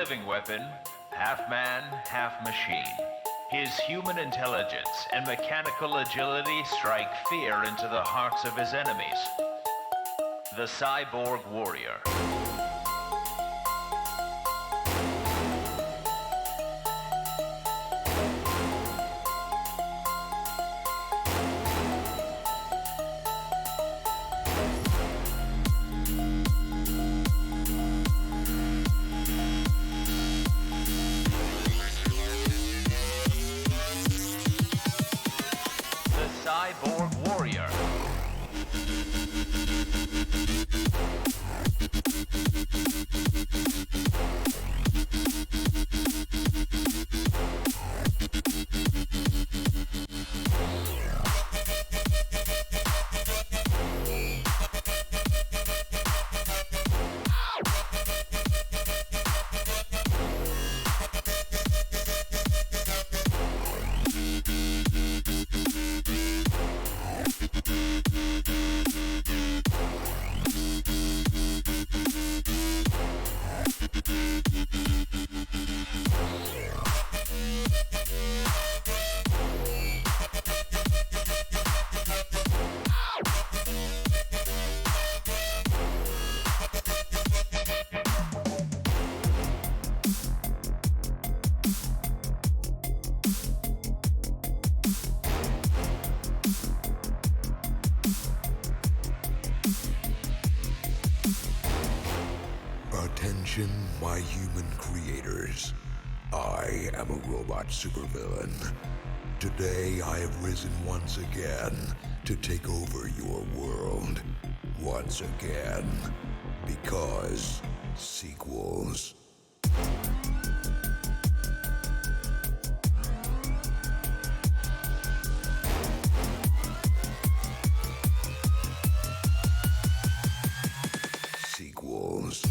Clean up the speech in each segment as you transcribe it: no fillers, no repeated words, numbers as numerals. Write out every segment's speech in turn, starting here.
living weapon, half man, half machine. His human intelligence and mechanical agility strike fear into the hearts of his enemies. The Cyborg Warrior. Cyborg Warrior. Attention, my human creators. I am a robot supervillain. Today I have risen once again to take over your world. Once again. Because sequels. Sequels.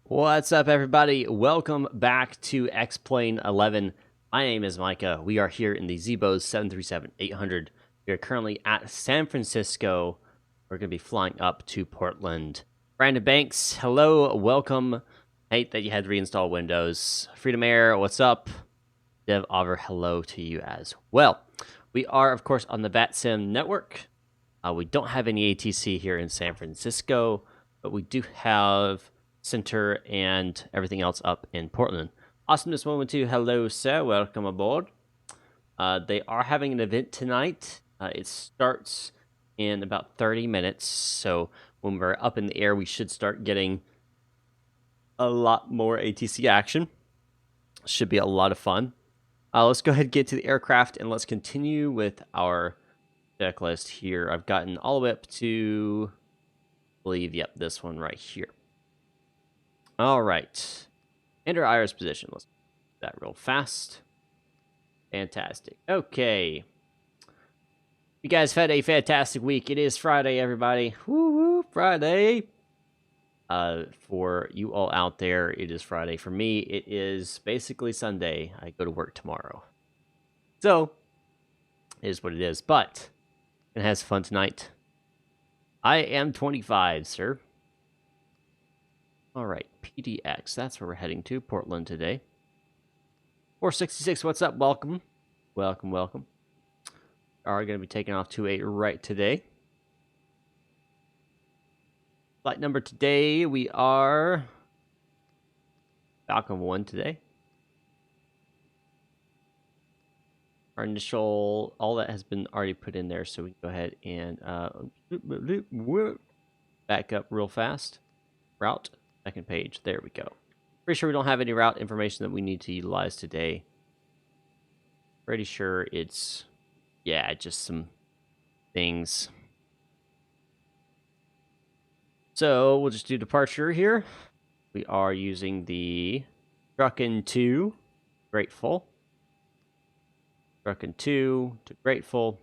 What's up, everybody? Welcome back to X-Plane 11. My name is Micah. We are here in the ZIBO 737-800. We are currently at San Francisco. We're going to be flying up to Portland. Brandon Banks, hello, welcome. Hate that you had to reinstall Windows. Freedom Air, what's up? Dev Over, hello to you as well. We are, of course, on the VATSIM network. We don't have any ATC here in San Francisco, but we do have Center and everything else up in Portland. Awesomeness 112, hello sir, welcome aboard. They are having an event tonight. It starts in about 30 minutes, so when we're up in the air we should start getting a lot more ATC action. Should be a lot of fun. Let's go ahead and get to the aircraft and let's continue with our checklist here. I've gotten all the way up to, I believe, yep, this one right here. All right, enter iris position. Let's do that real fast. Fantastic. Okay. You guys have had a fantastic week. It is Friday, everybody. Woo woo, Friday. For you all out there, it is Friday. For me, it is basically Sunday. I go to work tomorrow. So, it is what it is. But, it has fun tonight. I am 25, sir. All right, PDX, that's where we're heading to, Portland today. 466, what's up? Welcome. Welcome, welcome. Are going to be taking off to a right today. Flight number today, we are Falcon 1 today. Our initial, all that has been already put in there, so we can go ahead and back up real fast. Route, second page, there we go. Pretty sure we don't have any route information that we need to utilize today. Pretty sure it's, yeah, just some things. So we'll just do departure here. We are using the Truckin' 2, Grateful. Truckin' 2 to Grateful.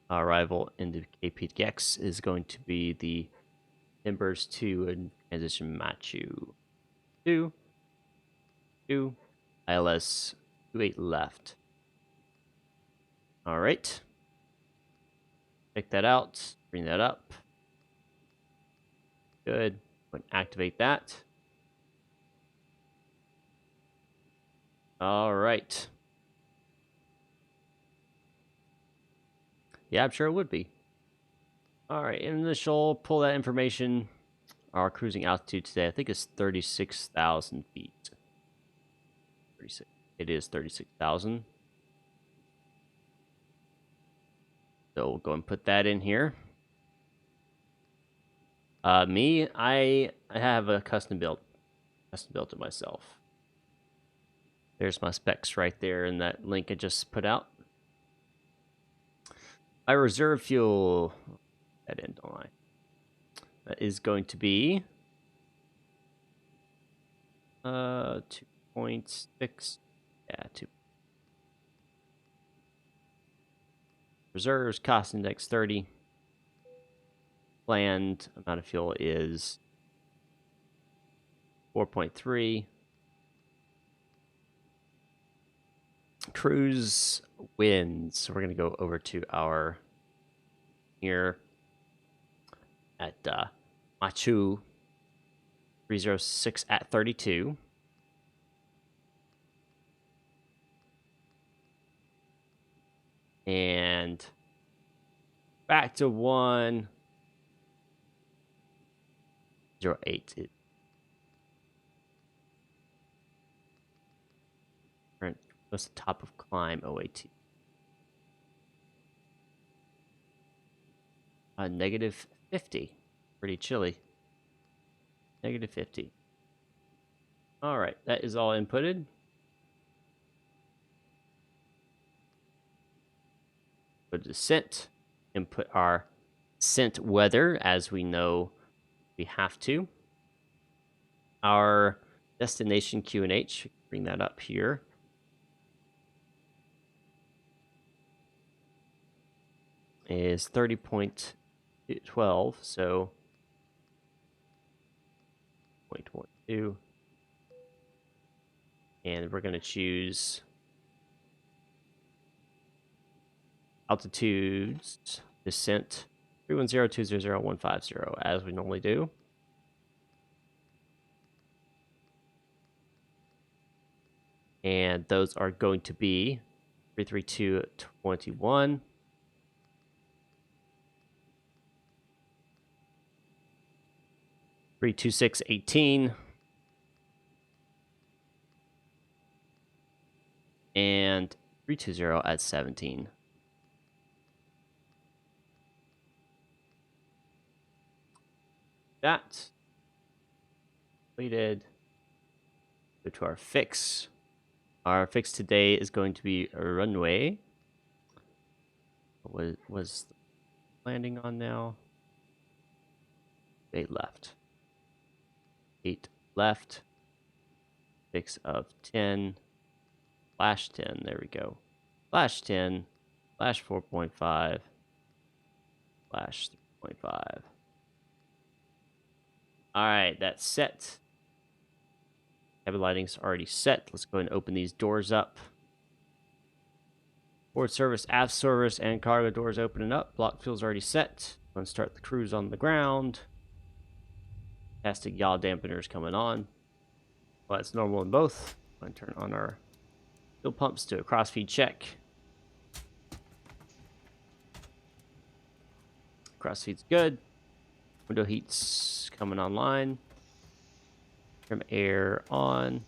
Our arrival into KPDX is going to be the Timbers 2 and transition Machu 2. ILS 28 left. All right. Check that out. Bring that up. Good. Go and activate that. All right. Yeah, I'm sure it would be. All right, initial, pull that information. Our cruising altitude today, I think, is 36,000 feet. 36. It is 36,000. So we'll go and put that in here. Me, I have a custom built it myself. There's my specs right there in that link I just put out. My reserve fuel, that end on that is going to be 2.6. Yeah, 2. Reserves, cost index 30. Planned amount of fuel is 4.3. Cruise winds. So we're going to go over to our here at Machu 306 at 32. And back to 108. What's the top of climb OAT? Negative 50. Pretty chilly. Negative 50. All right, that is all inputted. Go to descent, input our descent weather as we know we have to. Our destination QNH, bring that up here. Is 30.12, so 0.12. And we're going to choose altitudes, descent, 310-200-150, as we normally do. And those are going to be 332.21. 326.18 and 320 at 17. That completed. Go to our fix. Our fix today is going to be a runway. What was landing on now? 8 left. 8 left. Fix of 10. Flash 10. There we go. Flash 10. Flash 4.5. Flash 3.5. All right, that's set. Cabin lighting's already set. Let's go ahead and open these doors up. Forward service, aft service, and cargo doors opening up. Block fuel's already set. I'm going to start the cruise on the ground. Fantastic yaw dampeners coming on. Well, that's normal in both. I'm going to turn on our fuel pumps to a crossfeed check. Crossfeed's good. Window heat's coming online. Trim air on.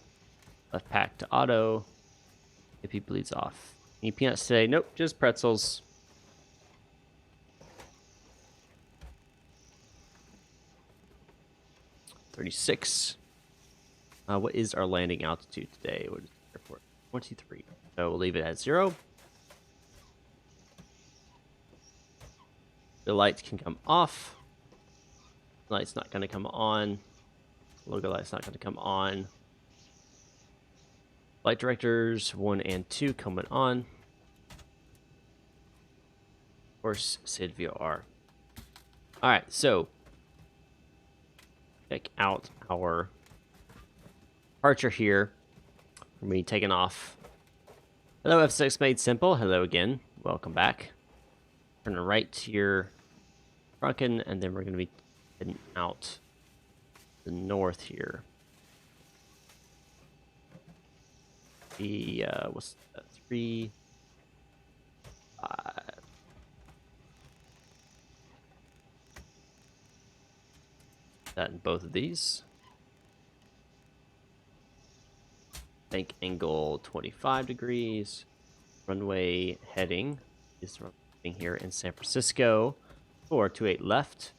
Left pack to auto. AP bleeds off. Any peanuts today? Nope, just pretzels. $36. What is our landing altitude today? What is the airport? 23. So we'll leave it at 0. The lights can come off. Light's not going to come on. Logo light's not going to come on. Light directors 1 and 2 coming on. Of course, SID VOR. Alright, so check out our departure here for me taking off. Hello, F6 Made Simple. Hello again. Welcome back. Turn right to your Drunken, and then we're going to be heading out the north here. The, what's that? 3, 5. That in both of these. Bank angle 25 degrees. Runway heading is running here in San Francisco. 428 left.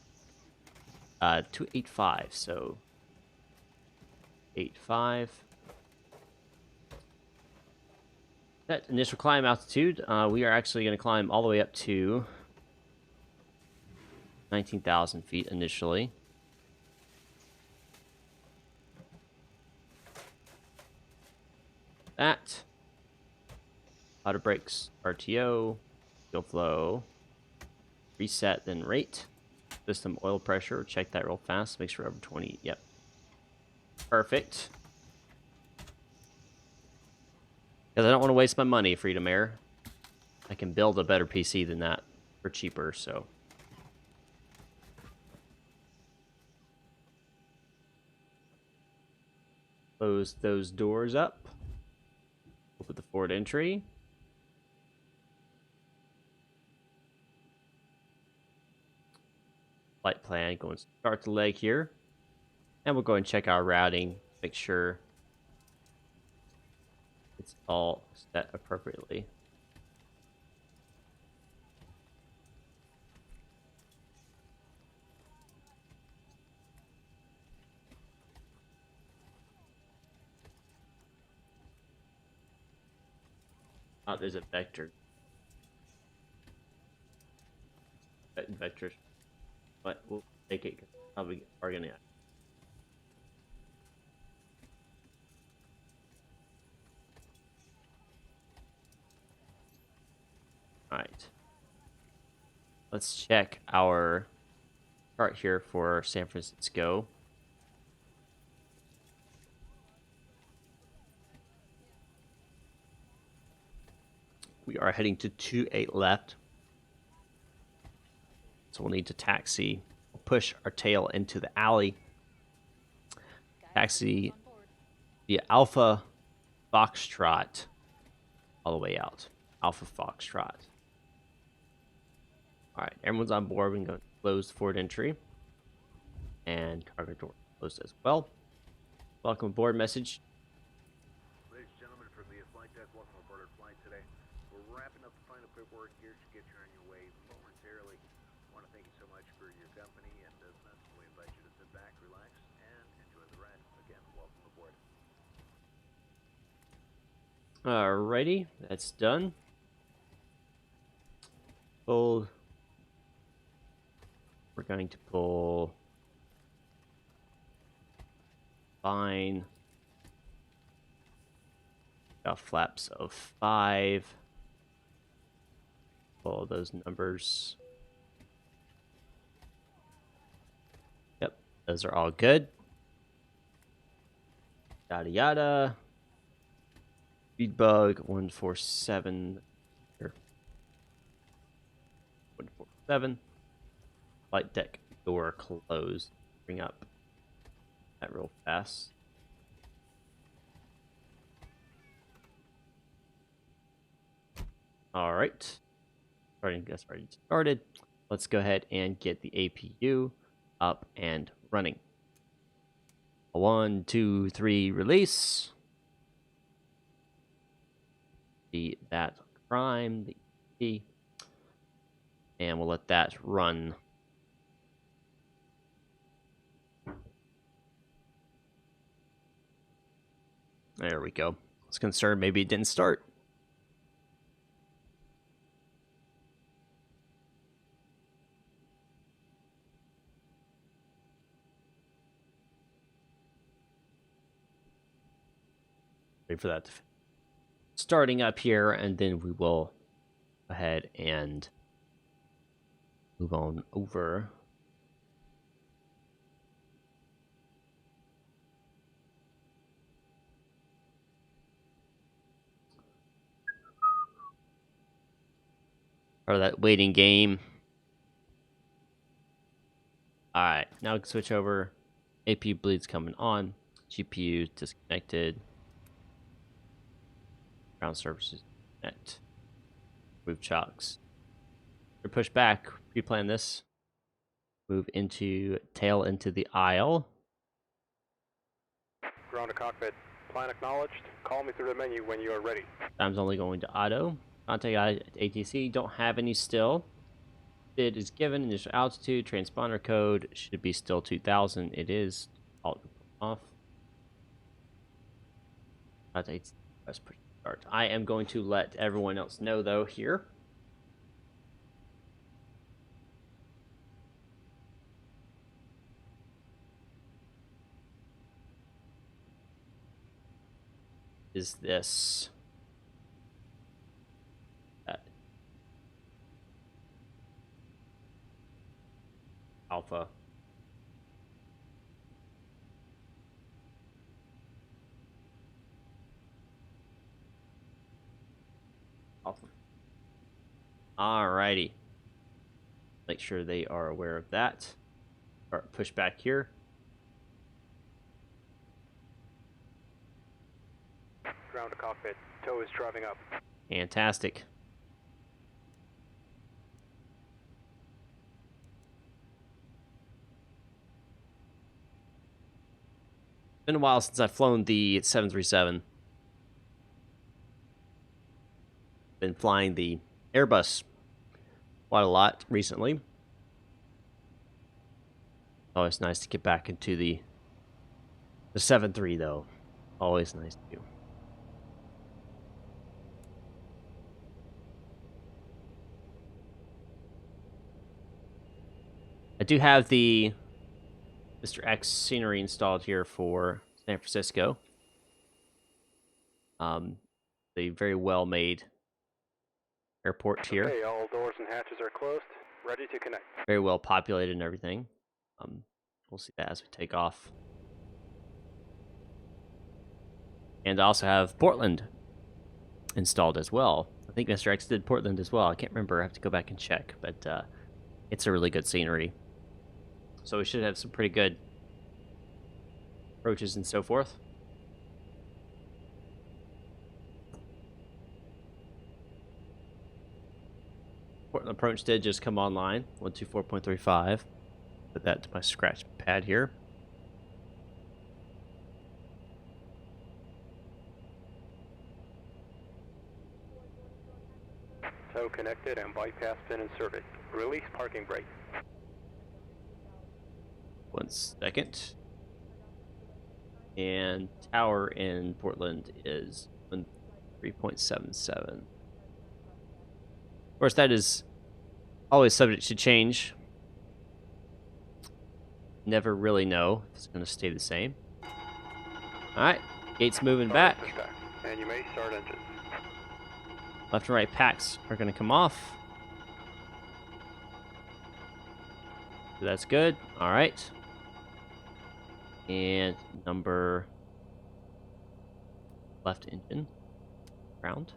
285. So 85. That initial climb altitude, we are actually going to climb all the way up to 19,000 feet initially. That auto brakes, RTO, fuel flow, reset, then rate, system oil pressure. Check that real fast. Make sure we're over 20. Yep, perfect. Because I don't want to waste my money, Freedom Air. I can build a better PC than that for cheaper. So close those doors up. Open the forward entry. Flight plan, going to start the leg here. And we'll go and check our routing, make sure it's all set appropriately. Oh, there's a vector. Vectors. But we'll take it. Probably get organized. Alright. Let's check our chart here for San Francisco. We are heading to 28 left. So we'll need to taxi. We'll push our tail into the alley. Taxi via Alpha Foxtrot all the way out. Alpha Foxtrot. Alright, everyone's on board. We can go close the forward entry. And cargo door closed as well. Welcome aboard message. Ladies and gentlemen, from the flight deck, welcome aboard our flight today. We're wrapping up the final paperwork here to get you on your way momentarily. I want to thank you so much for your company and business. We invite you to sit back, relax, and enjoy the ride. Again, welcome aboard. Alrighty, that's done. Pull. We're going to pull. Fine. Got flaps of 5. Pull those numbers. Yep, those are all good. Yada yada. Speed bug 147. Here. 147. Flight deck door closed. Bring up that real fast. All right. Starting, that's already started. Let's go ahead and get the APU. up and running. 1, 2, 3, release. That crime, the E, and we'll let that run. There we go. I was concerned maybe it didn't start. Wait for that to starting up here, and then we will go ahead and move on over. Or that waiting game. Alright, now we can switch over. APU bleed's coming on. GPU disconnected. Ground services connect. Move chocks. Push back. Pre-plan this. Move into tail into the aisle. Ground to cockpit. Plan acknowledged. Call me through the menu when you are ready. Time's only going to auto. Contact ATC. Don't have any still. Bid is given. Initial altitude. Transponder code should be still 2000. It is. Alt off. Let's push start. I am going to let everyone else know though here. Is this Alpha? Alpha. Alrighty. Make sure they are aware of that. Or push back here. Ground to cockpit. Tow is driving up. Fantastic. Been a while since I've flown the 737. Been flying the Airbus quite a lot recently. Always nice to get back into the 7.3 though. Always nice to do. I do have the Mr. X scenery installed here for San Francisco. The very well made airport here. Okay, all doors and hatches are closed. Ready to connect. Very well populated and everything. We'll see that as we take off. And I also have Portland installed as well. I think Mr. X did Portland as well. I can't remember. I have to go back and check. But it's a really good scenery. So we should have some pretty good approaches and so forth. Portland approach did just come online. 124.35. Put that to my scratch pad here. Tow connected and bypass pin inserted. Release parking brake. 1 second. And tower in Portland is 3.77. Of course, that is always subject to change. Never really know if it's going to stay the same. Alright, gates moving back. And you may start engines. Left and right packs are going to come off. So that's good. Alright. And number left engine. Ground.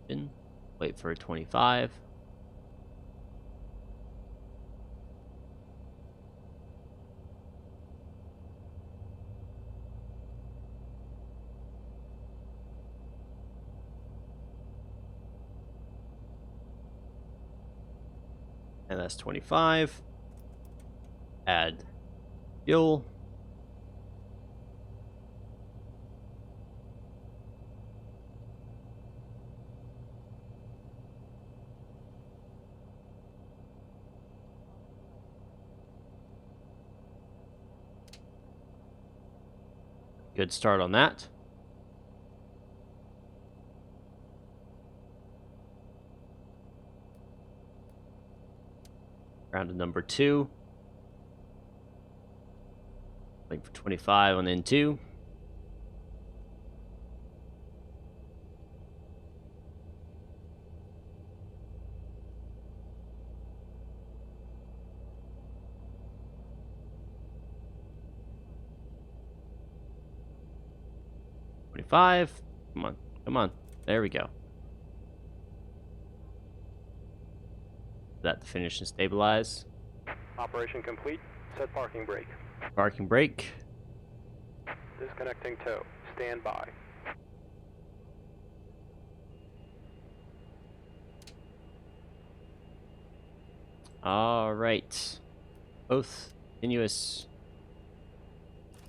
Engine. Wait for 25. And that's 25. Add fuel. Good start on that. Round to number 2. Waiting for 25 on N2. Come on, come on. There we go. That to finish and stabilize. Operation complete. Set parking brake. Parking brake. Disconnecting tow. Stand by. All right. Both continuous.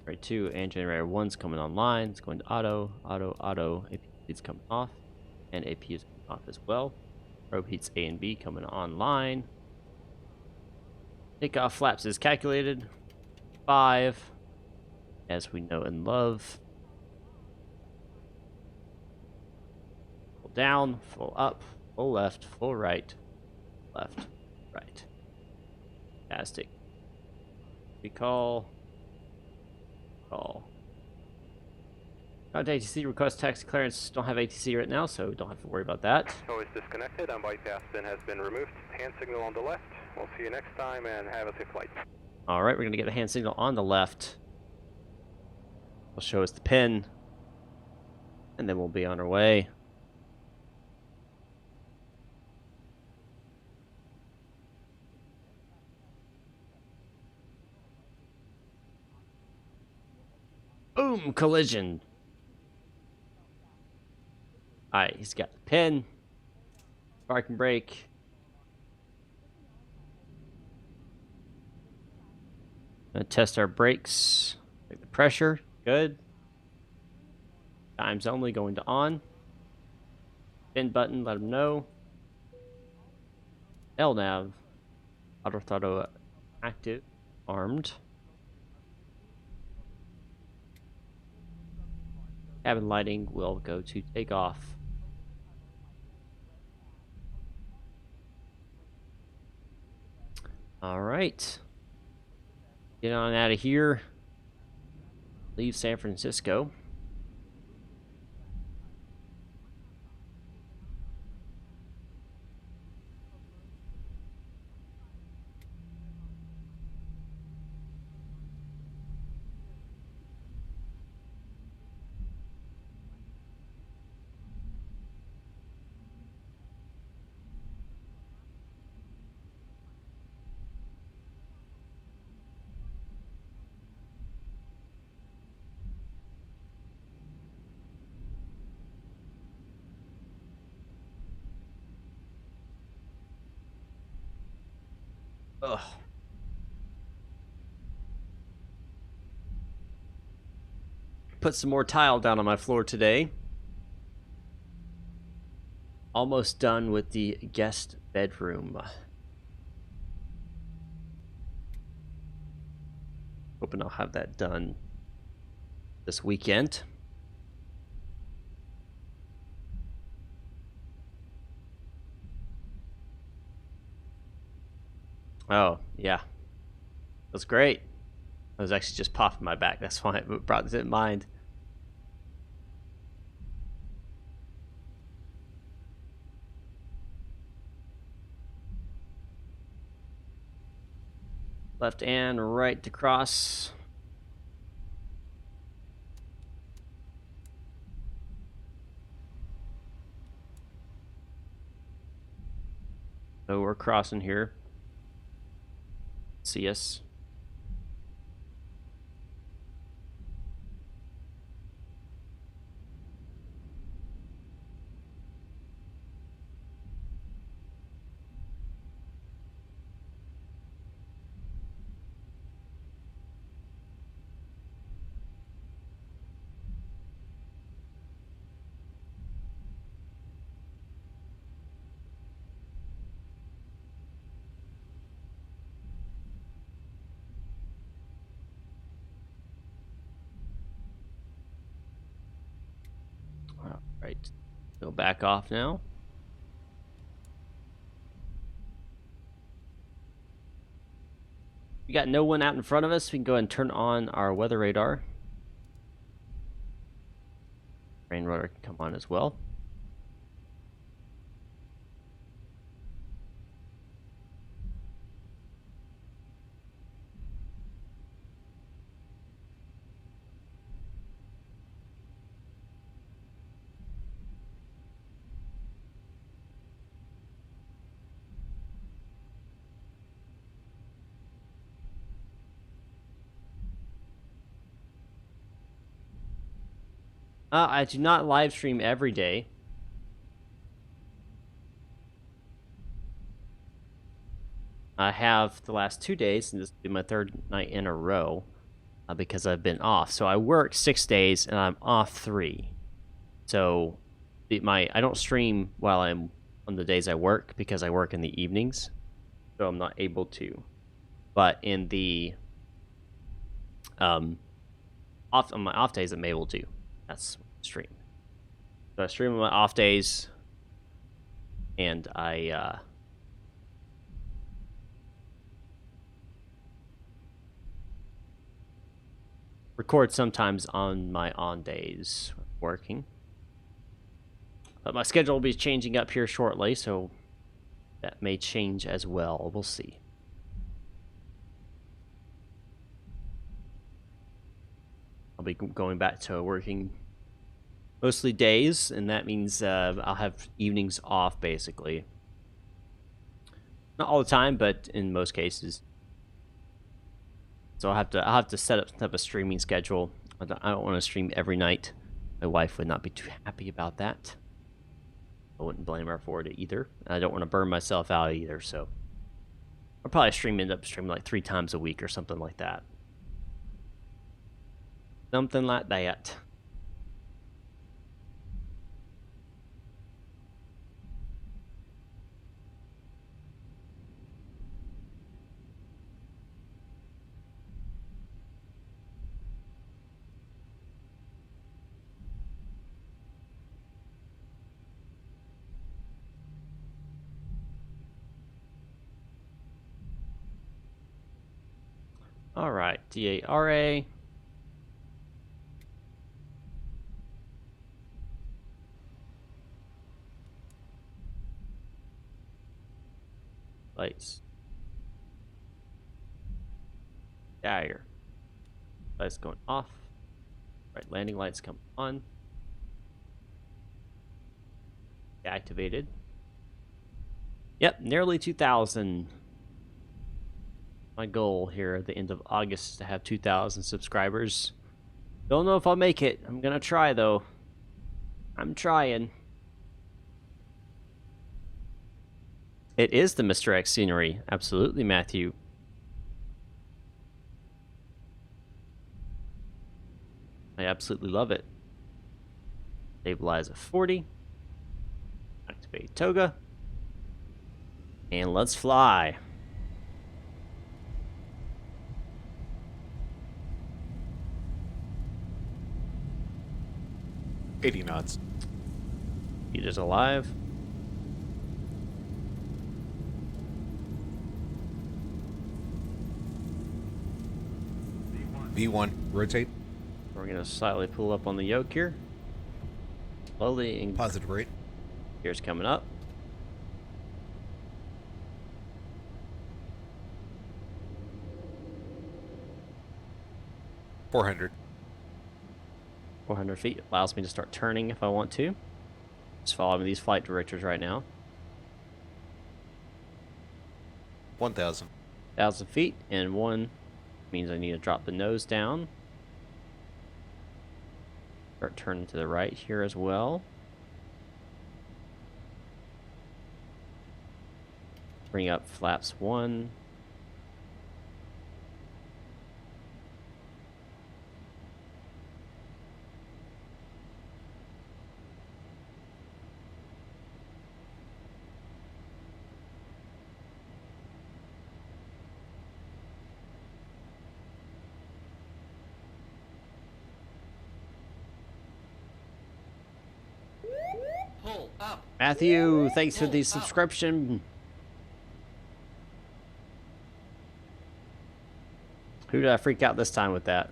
Generator 2 and generator 1's coming online. It's going to auto, auto, auto. AP is coming off, and AP is coming off as well. Probe heats A and B coming online. Takeoff flaps is calculated. 5, as we know and love. Full down, full up, full left, full right, left, right. Fantastic. Recall. Call. Contact ATC, request taxi clearance. Don't have ATC right now, so don't have to worry about that. Tow is disconnected and bypass bin has been removed. Hand signal on the left. We'll see you next time and have a safe flight. Alright, we're going to get the hand signal on the left. Will show us the pin. And then we'll be on our way. Boom! Collision. Alright, he's got the pin. Parking brake. Gonna test our brakes. Check the pressure. Good. Times only going to on. Pin button, let him know. LNAV. Auto throttle active. Armed. Cabin lighting will go to takeoff. All right. Get on out of here. Leave San Francisco. Ugh. Put some more tile down on my floor today. Almost done with the guest bedroom. Hoping I'll have that done this weekend. Oh, yeah. That's great. I was actually just popping my back. That's why I brought this in mind. Left and right to cross. So we're crossing here. See us. Go back off now. We got no one out in front of us. We can go ahead and turn on our weather radar. Rain radar can come on as well. I do not live stream every day. I have the last 2 days, and this will be my third night in a row because I've been off. So I work 6 days and I'm off 3. So I don't stream while I'm on the days I work because I work in the evenings, so I'm not able to. But in the on my off days, I'm able to. That's stream. So I stream on my off days, and I record sometimes on my on days working. But my schedule will be changing up here shortly, so that may change as well. We'll see. I'll be going back to working mostly days, and that means I'll have evenings off, basically. Not all the time, but in most cases. So I'll have to set up some type of streaming schedule. I don't want to stream every night. My wife would not be too happy about that. I wouldn't blame her for it either. I don't want to burn myself out either, so I'll probably end up streaming like 3 times a week or something like that. Something like that. All right, DARA. Lights. Dire. Lights going off. Right, landing lights come on. Activated. Yep, nearly 2,000. My goal here at the end of August is to have 2,000 subscribers. Don't know if I'll make it. I'm gonna try though. I'm trying. It is the Mr. X scenery. Absolutely, Matthew. I absolutely love it. Stabilize at 40. Activate toga. And let's fly. $80 knots. It is alive. V1, rotate. We're going to slightly pull up on the yoke here. Slowly. And Positive rate. gears coming up. $400. 400 feet allows me to start turning if I want to. Just following these flight directors right now. 1,000. 1,000 feet, and 1 means I need to drop the nose down. Start turning to the right here as well. Bring up flaps 1. Matthew, thanks for the subscription. Who did I freak out this time with that?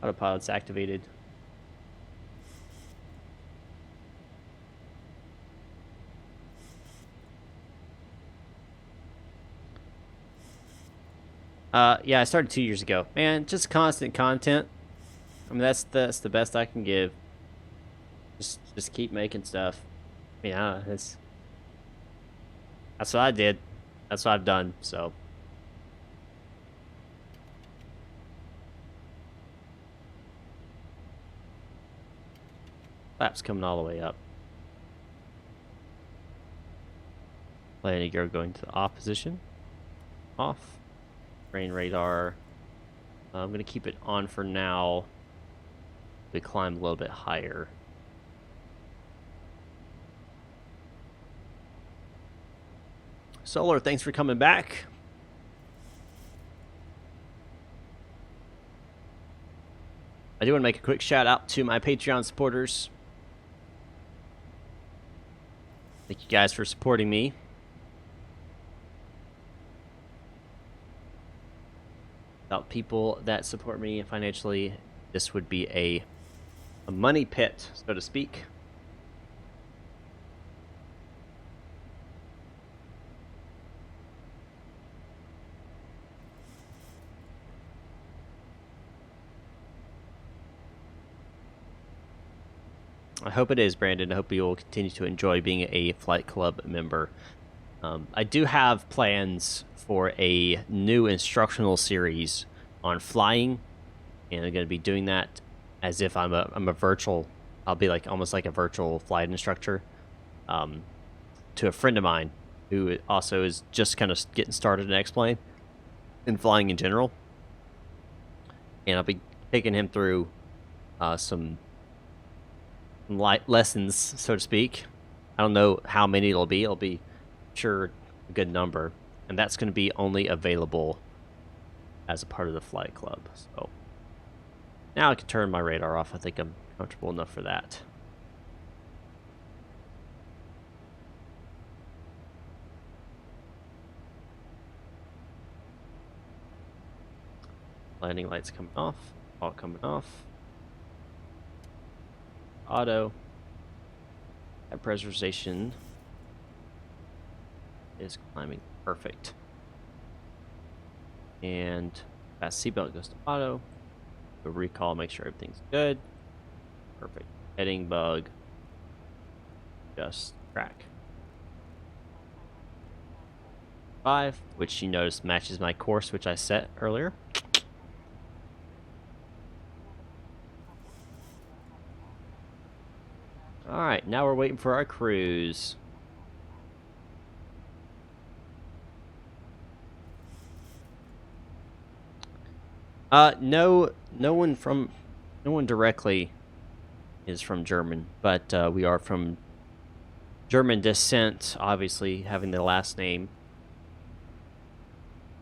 Autopilot's activated. Yeah, I started 2 years ago. Man, just constant content. I mean, that's the best I can give. Just keep making stuff. Yeah, that's what I did. That's what I've done. So. Flaps coming all the way up. Landing gear going to the off position. Off. Rain radar. I'm going to keep it on for now. We climb a little bit higher. Solar, thanks for coming back. I do want to make a quick shout out to my Patreon supporters. Thank you guys for supporting me. Without people that support me financially, this would be a money pit, so to speak. I hope it is, Brandon. I hope you will continue to enjoy being a Flight Club member. I do have plans for a new instructional series on flying, and I'm going to be doing that as if I'm a virtual. I'll be like almost like a virtual flight instructor to a friend of mine who also is just kind of getting started in X-plane and flying in general, and I'll be taking him through some light lessons, so to speak. I don't know how many it'll be. It'll be sure a good number, and that's going to be only available as a part of the Flight Club. So now I can turn my radar off. I think I'm comfortable enough for that. Landing lights coming off, all coming off. Auto. That pressurization is climbing perfect. And fast seatbelt goes to auto. Go recall, make sure everything's good. Perfect. Heading bug. Just track. 5, which you notice matches my course, which I set earlier. Alright, now we're waiting for our cruise. No one directly is from German, but we are from German descent, obviously having the last name.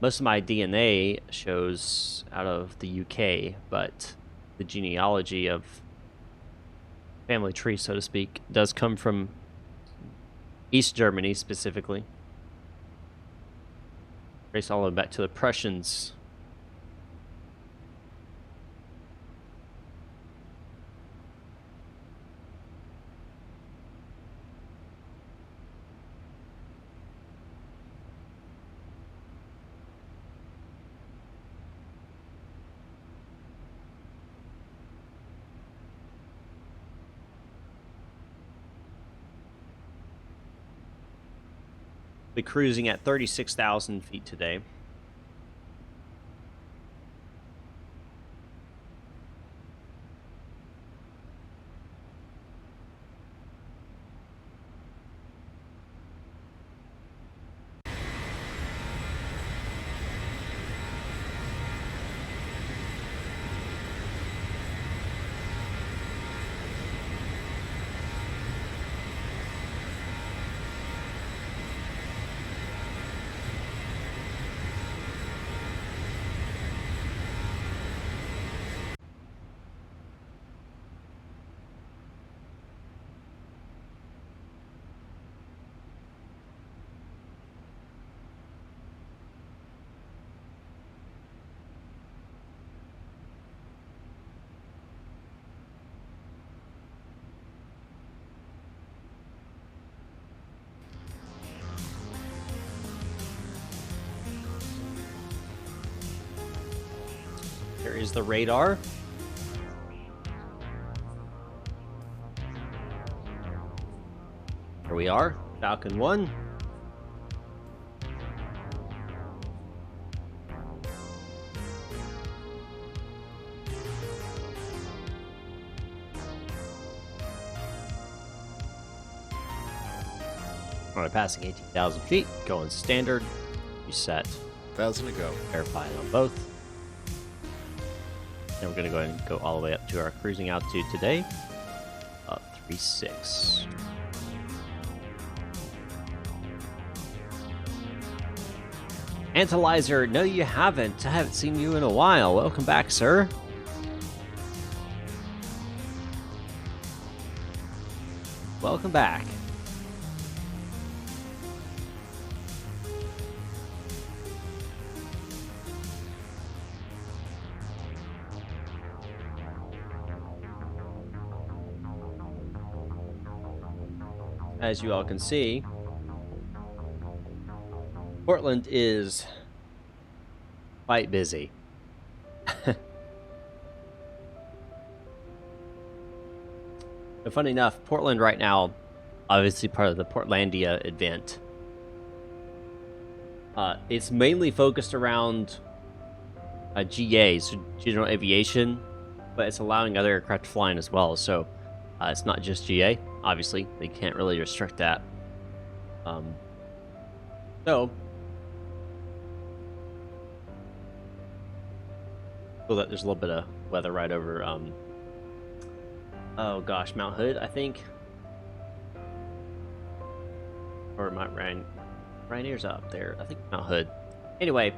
Most of my DNA shows out of the UK, but the genealogy of family tree, so to speak, does come from East Germany specifically. Trace all the way back to the Prussians. Be cruising at 36,000 feet today. There is the radar. Here we are, Falcon 1. Alright, passing 18,000 feet, going standard. You set 1,000 to go. airplane on both. And we're going to go ahead and go all the way up to our cruising altitude today. 36. Antalizer, no you haven't. I haven't seen you in a while. Welcome back, sir. Welcome back. As you all can see, Portland is quite busy. But funny enough, Portland right now, obviously part of the Portlandia event. It's mainly focused around GA, so General Aviation, but it's allowing other aircraft to fly in as well. So it's not just GA. Obviously, they can't really restrict that. So, cool that there's a little bit of weather right over, oh gosh, Mount Hood, I think. Or my Ryanair's up there. I think Mount Hood. Anyway,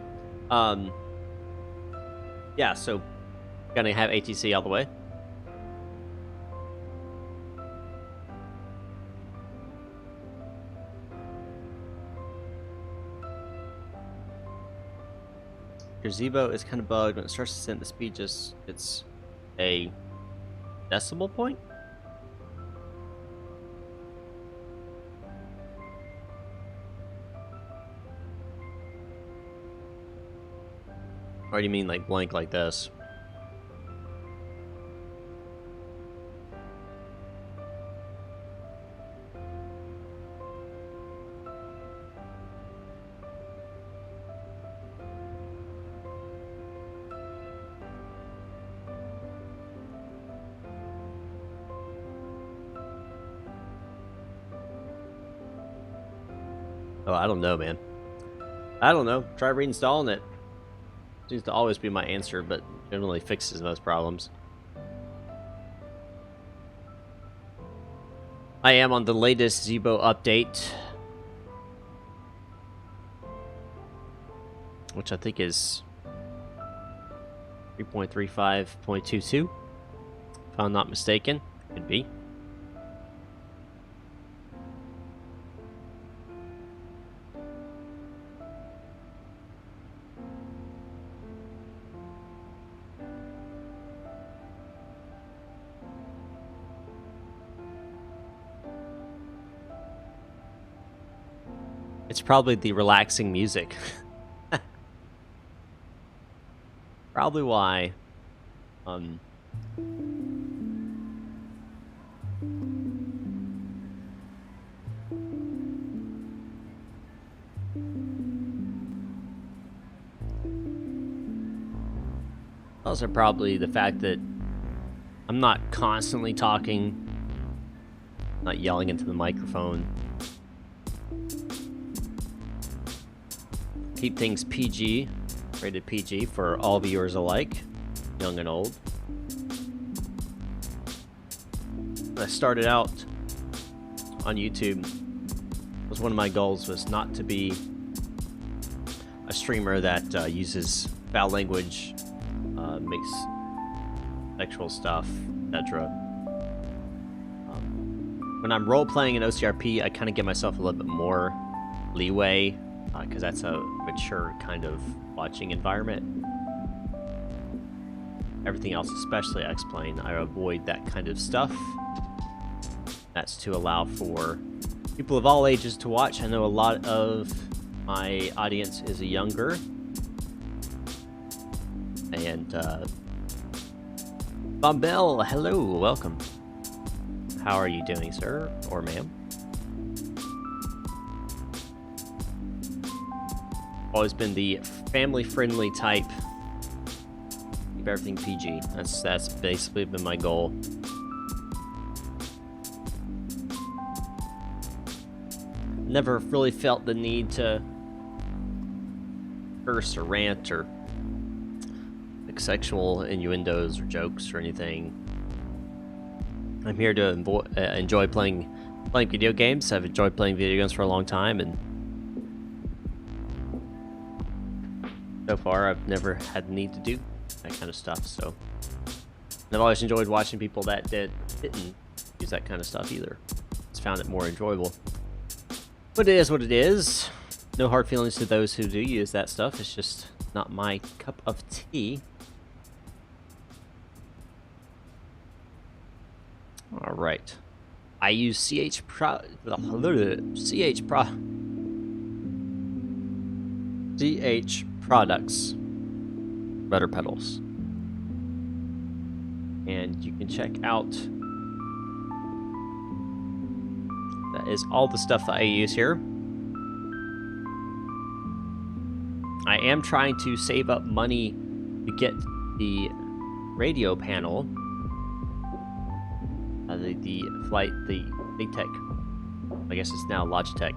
yeah, so gonna have ATC all the way. Your ZIBO is kind of bugged. When it starts to send the speed, just it's a decimal point. Or do you mean like blank like this? Oh, I don't know, man. I don't know. Try reinstalling it. Seems to always be my answer, but generally fixes most problems. I am on the latest ZIBO update, which I think is 3.35.22, if I'm not mistaken. Could be. It's probably the relaxing music. Probably why. Also probably the fact that I'm not constantly talking, not yelling into the microphone. Keep things PG, rated PG for all viewers alike, young and old. When I started out on YouTube, one of my goals was not to be a streamer that uses foul language, makes sexual stuff, etc. When I'm role-playing in OCRP, I kind of give myself a little bit more leeway, because that's a mature kind of watching environment. Everything else, especially X-Plane, I avoid that kind of stuff. That's to allow for people of all ages to watch. I know a lot of my audience is younger. And Bombell, hello, welcome. How are you doing, sir or ma'am? Always been the family-friendly type. Keep everything PG. That's basically been my goal. Never really felt the need to curse or rant or make sexual innuendos or jokes or anything. I'm here to enjoy playing video games. I've enjoyed playing video games for a long time, and so far I've never had the need to do that kind of stuff. So and I've always enjoyed watching people that didn't use that kind of stuff either. Just found it more enjoyable. But it is what it is. No hard feelings to those who do use that stuff. It's just not my cup of tea. All right. I use CH products. Rudder pedals. And you can check out. That is all the stuff that I use here. I am trying to save up money to get the radio panel. The VTech, I guess it's now Logitech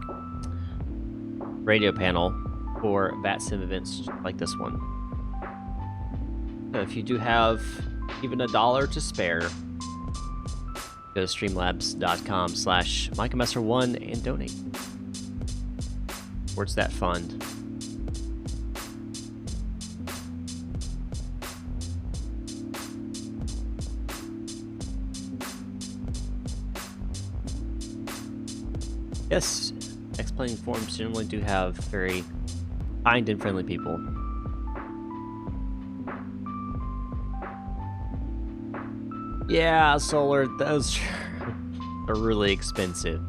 radio panel for VATSIM events like this one. So if you do have even $1 to spare, go to streamlabs.com/MicahMesser1 and donate towards that fund. Yes, X-Plane forums generally do have very kind and friendly people. Yeah, solar, those are really expensive.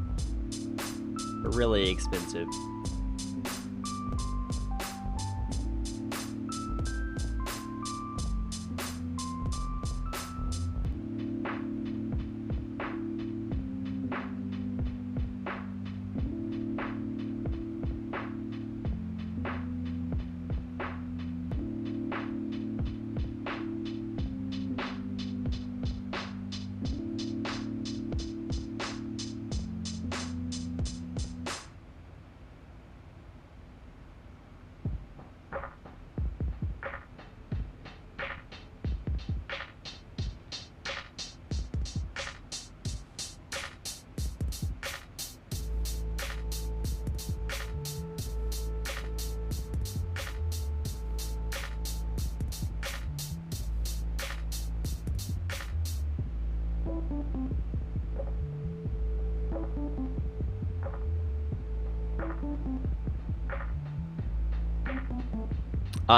They're really expensive.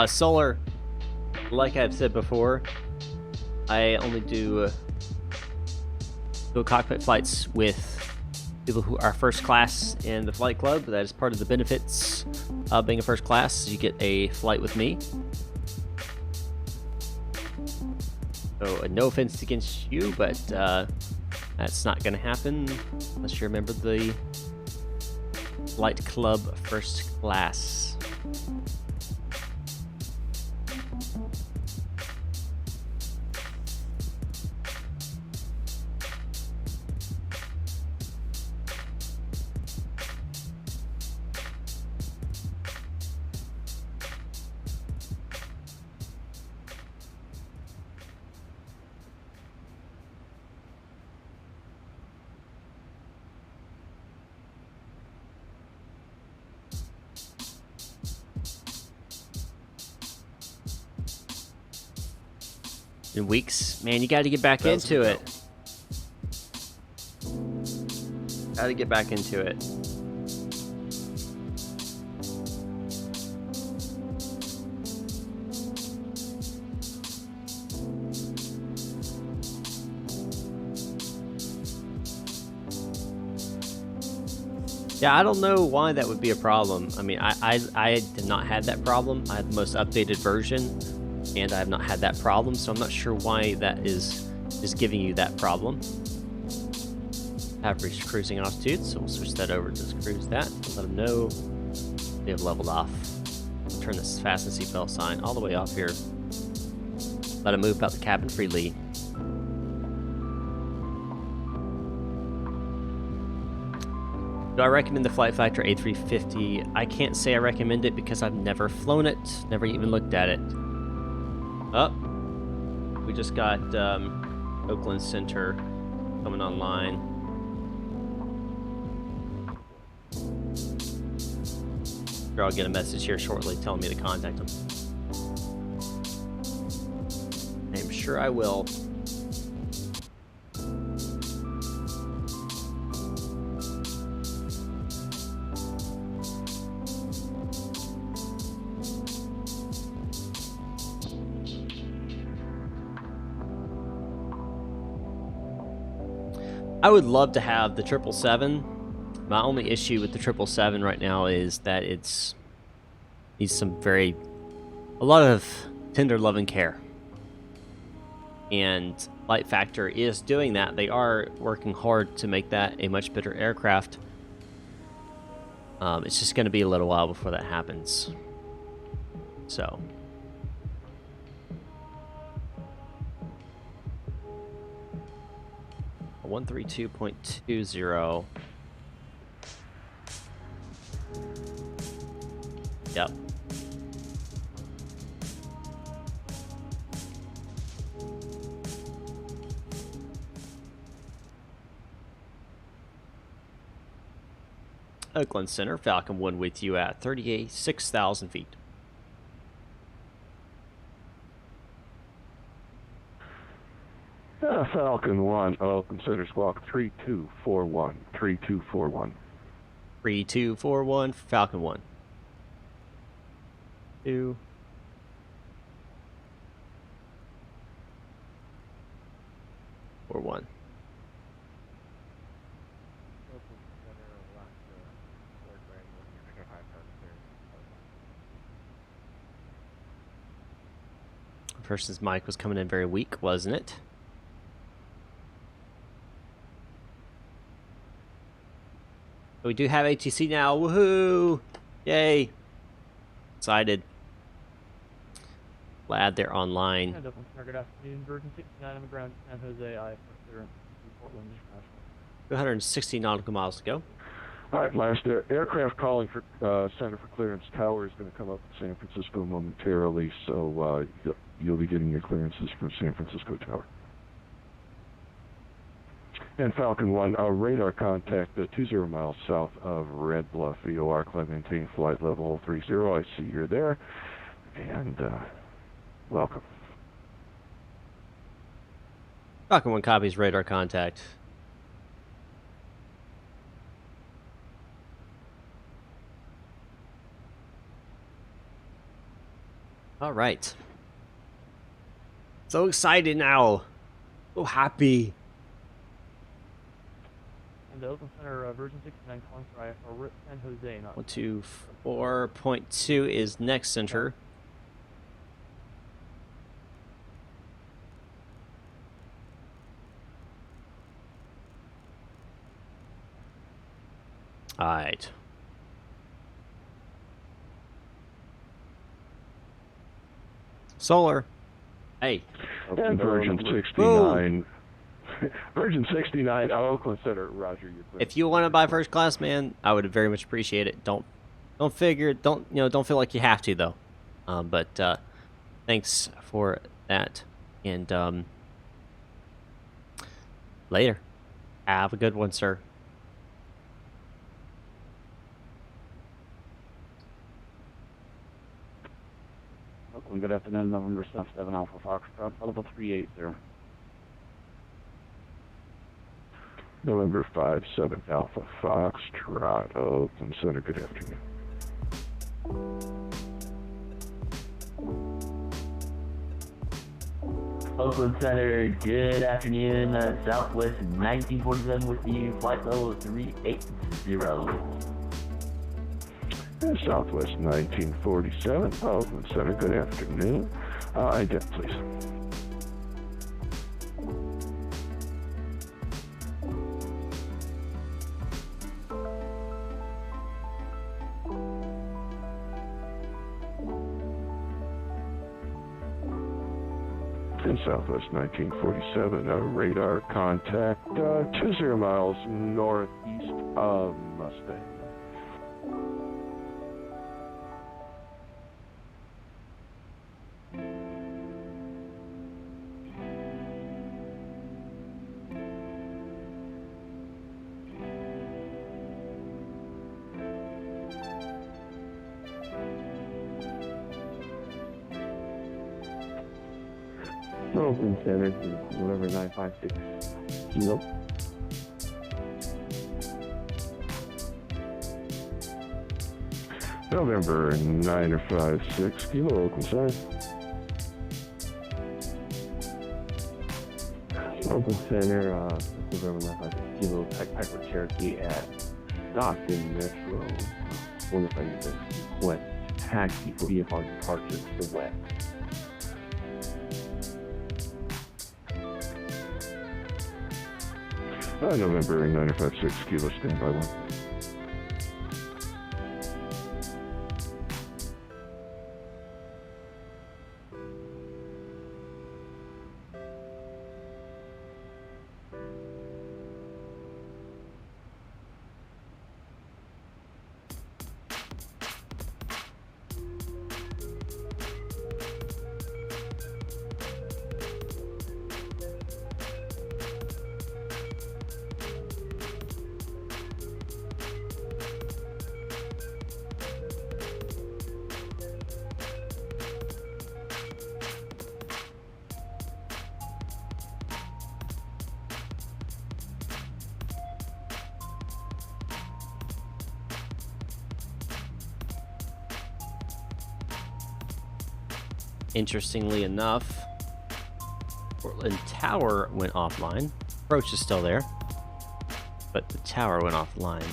Solar, like I've said before, I only do cockpit flights with people who are first class in the flight club. That is part of the benefits of being a first class. You get a flight with me. So no offense against you, but that's not going to happen unless you're a member of the flight club first class. In weeks, man, you got to get back into it. Got to get back into it. Yeah, I don't know why that would be a problem. I mean, I did not have that problem. I had the most updated version and I have not had that problem, so I'm not sure why that is giving you that problem. Average cruising altitude, so we'll switch that over to just cruise that. Let them know they have leveled off. Turn this fasten seatbelt sign all the way off here. Let it move about the cabin freely. Do I recommend the Flight Factor A350? I can't say I recommend it because I've never flown it, never even looked at it. Oh, we just got Oakland Center coming online. I'll get a message here shortly telling me to contact them. I'm sure I will. I would love to have the 777. My only issue with the 777 right now is that it's needs a lot of tender love and care. And Flight Factor is doing that. They are working hard to make that a much better aircraft. It's just going to be a little while before that happens. So. A 132.20. Yep. Oakland Center, Falcon 1 with you at 6,000 feet. Falcon 1, Oakland Center, squawk 3241, 3241. 3241, Falcon 1. 2. Or 1. Person's mic was coming in very weak, wasn't it? We do have ATC now. Woohoo! Yay! Excited. Glad they're online. Good afternoon, Virgin 69 on the ground, San Jose, I for clearance to Portland International. 260 nautical miles to go. All right, last aircraft calling for Center for Clearance Tower is going to come up in San Francisco momentarily, so you'll be getting your clearances from San Francisco Tower. And Falcon 1, radar contact 20 miles south of Red Bluff, VOR, climb maintain flight level 30. I see you're there, and welcome. Falcon 1 copies radar contact. All right. So excited now. So happy. And the Oakland Center, Virgin 69 calling for IFR San Jose, not 124.2 is next center. All right. Solar. Hey. And Virgin 69. Virgin 69, Oakland Center, Roger. If you want to buy first class, man, I would very much appreciate it. Don't feel like you have to though. But thanks for that, and later. Have a good one, sir. Oakland, good afternoon, November 7 Alpha Foxtrot, level 380. November 5-7 Alpha Foxtrot, Oakland Center, good afternoon. Oakland Center, good afternoon, Southwest 1947 with you, flight level 380. Southwest 1947, Oakland Center, good afternoon. Ident, please. In Southwest 1947, radar contact 20 miles northeast of Mustang. Open Center, November 956 Kilo. November 956 Kilo, Oakland Center. Open Center, November 956 Kilo, Piper Cherokee at Stockton Metro. Wonder if I can just request taxi for VFR departure to the west. November 956 Kilo, standby 1. Interestingly enough, Portland Tower went offline. Approach is still there, but the tower went offline.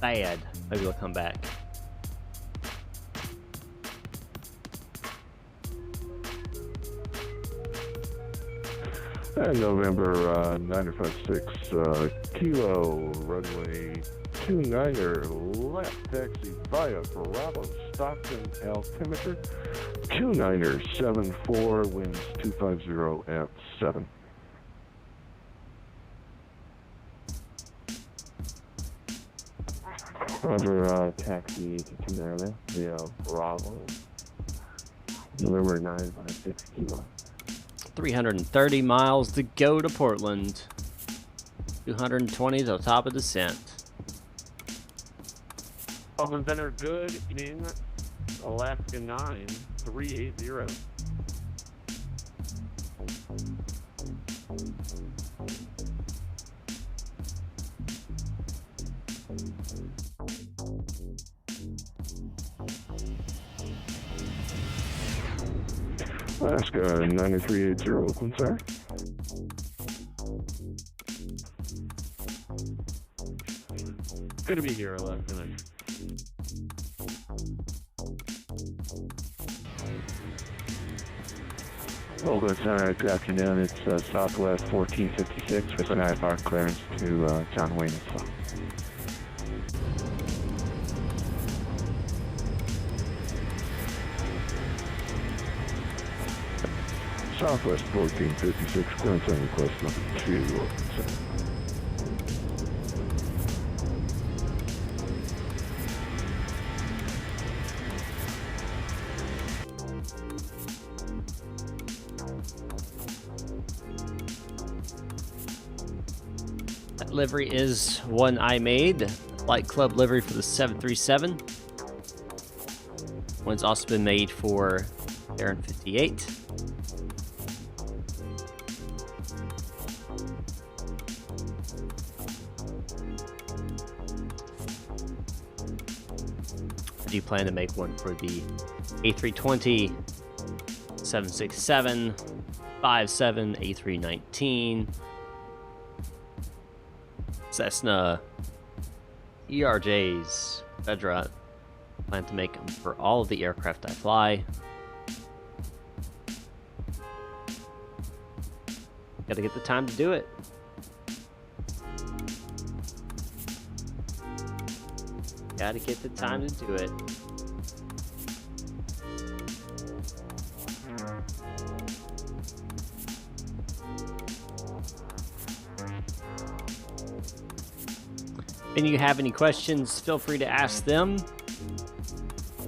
Bad. Maybe it'll come back. November 956 Kilo, runway 29er, left taxi via Bravo, Stockton, altimeter 29er 74, winds 250 at 7. Roger, taxi to 29er via Bravo, November 956 Kilo. 330 miles to go to Portland. 220 to the top of descent. Oakland Center, good evening. Alaska 9380. Alaska 9380, Oakland Center. Good to be here, Alaska 9. Oakland Center, good afternoon. It's Southwest 1456 with an IFR clearance to John Wayne and South. Southwest 1456, clearance on request number 2, Oakland Center. That livery is one I made. Flight Club livery for the 737. One's also been made for Baron 58. I do plan to make one for the A320, 767, 57, A319, Cessna, ERJs, etc. Plan to make them for all of the aircraft I fly. Gotta get the time to do it. Gotta get the time to do it. If you have any questions, feel free to ask them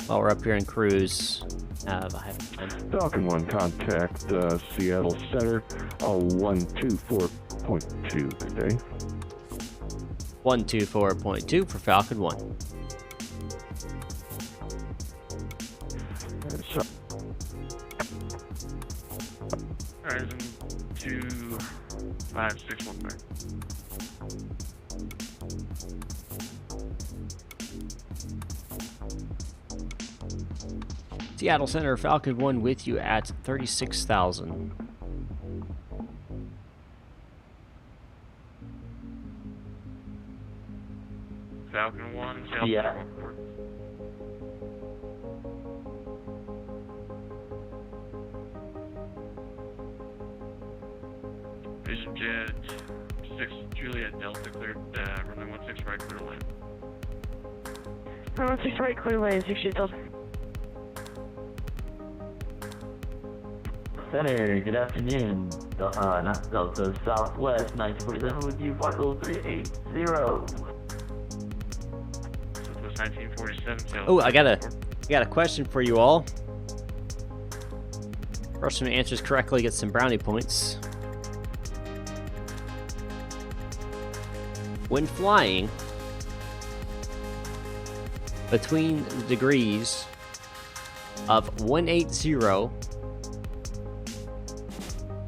while we're up here in cruise. I have time. Falcon 1, contact Seattle Center, 124.2 today. 124.2 for Falcon 1. Horizon 25619. Seattle Center, Falcon 1 with you at 36,000. Falcon 1, Yeah. Vision Jet 6 Juliet Delta cleared, runway 16 right, clear land. Runway 6 right, clear lane, 6 Juliet Delta. Center, good afternoon. Not Delta, Southwest 947 with you, flight level 380. Southwest 1947. Oh, I got a question for you all. Person who answers correctly gets some brownie points. When flying between the degrees of 180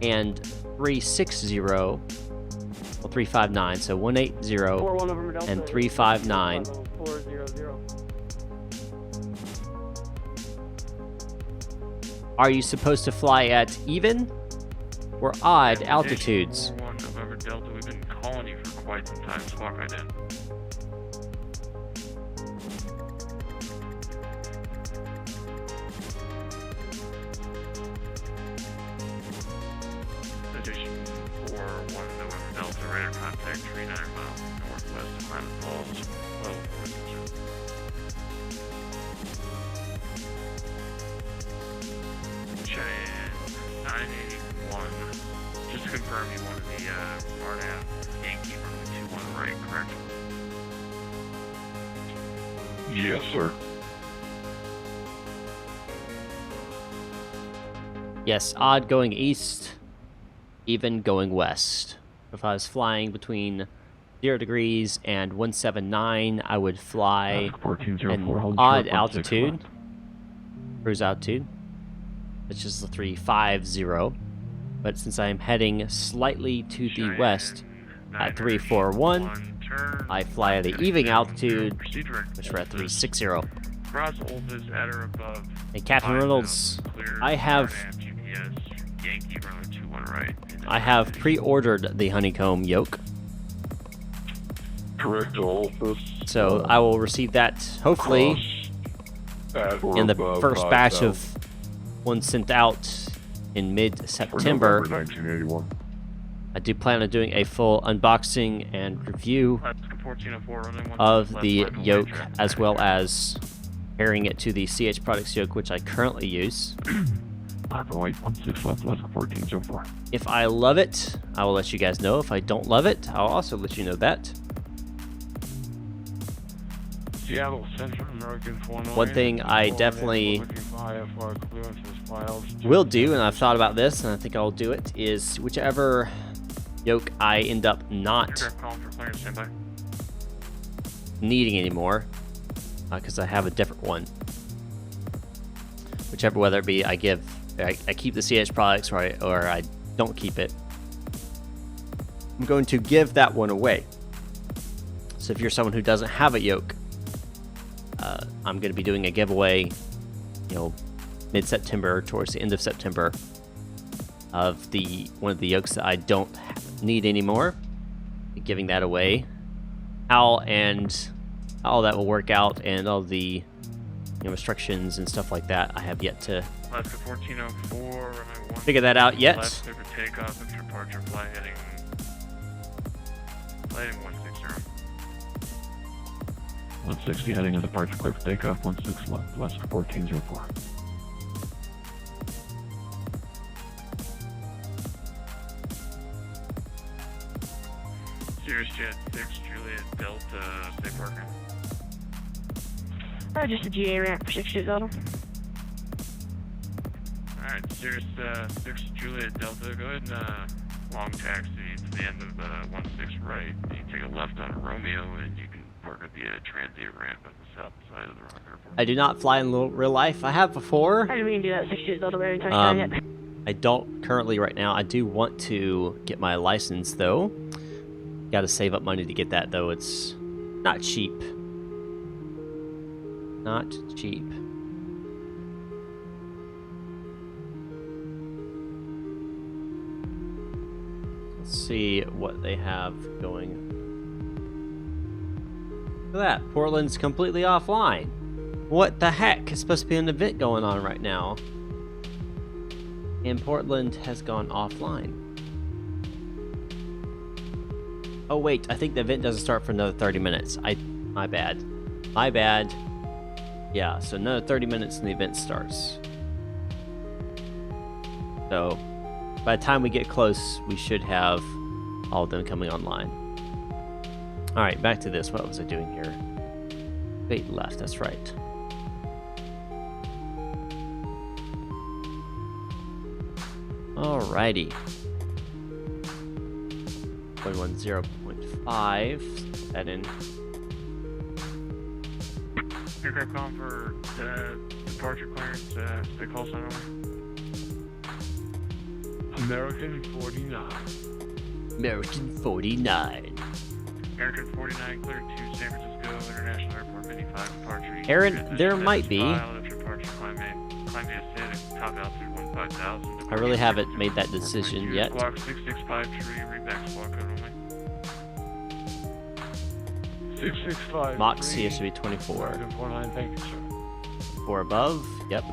and 360, well, 359, so 180 and 359. 400. Are you supposed to fly at even or odd altitudes? 41 November Delta, we've been calling you for quite some time, so walk right in. Station 41 November Delta, radar contact 39 miles northwest of Klamath Falls, 1246. Cheyenne 981. Just to confirm, you wanted the RNAV Yankee runway 21 right, correct? Yes, sir. Yes, odd going east, even going west. If I was flying between 0 degrees and 179, I would fly an odd altitude, cruise altitude, which is the 350. But since I'm heading slightly to the west at 341, I fly at the evening altitude, which we're at 360. Cross Oldest at or above. Hey, Captain Reynolds, I have Yankee runway 21 right. I have pre-ordered the honeycomb yoke, Correct, Olympus. so I will receive that hopefully in the first batch of ones sent out in mid-September. 1981. I do plan on doing a full unboxing and review of the yoke, as well as pairing it to the CH Products yoke, which I currently use. 508.16 left, Alaska 1404. If I love it, I will let you guys know. If I don't love it, I'll also let you know that. Seattle Central American 409. One thing I definitely will do, and I've thought about this, and I think I'll do it, is whichever yoke I end up not needing anymore, because I have a different one. Whichever, whether it be I keep the CH Products or I don't keep it, I'm going to give that one away. So if you're someone who doesn't have a yoke, I'm going to be doing a giveaway, mid-September, towards the end of September, of one of the yokes that I don't need anymore. Giving that away. How that will work out, and all the restrictions and stuff like that, I have yet to. Alaska 1404, figure that out yet. Left, clear for takeoff, after departure, fly heading 160. 160 heading and departure clear for takeoff, 16 left, west 1404. Cirrus Jet 6, Juliet Delta, stay parking. Just a GA ramp for 6 Delta. Alright, Cirrus 6, Juliet Delta, go ahead and long taxi to the end of 16 right. You take a left on Romeo and you can park at the transient ramp on the south side of the Rock Airport. I do not fly in real life. I have before. I didn't mean to do that 6 Delta, but I didn't touch down yet. I don't currently right now. I do want to get my license though. Got to save up money to get that though. It's not cheap. Not cheap. Let's see what they have going. Look at that. Portland's completely offline. What the heck? It's supposed to be an event going on right now. And Portland has gone offline. Oh wait, I think the event doesn't start for another 30 minutes. My bad. My bad. Yeah, so another 30 minutes and the event starts. So, by the time we get close, we should have all of them coming online. Alright, back to this. What was I doing here? Wait, left, that's right. Alrighty. 0.10.5. That in. Aircraft calling for departure clearance, stay call sign only. American 49. American 49. American 49 cleared to San Francisco International Airport, Mini 5 departure. Aaron, there might be. I really haven't made that decision yet. Squawk 665 read back squawk code only. 665. Moxie should be 24. 49, thank you, sir. 4 above, yep.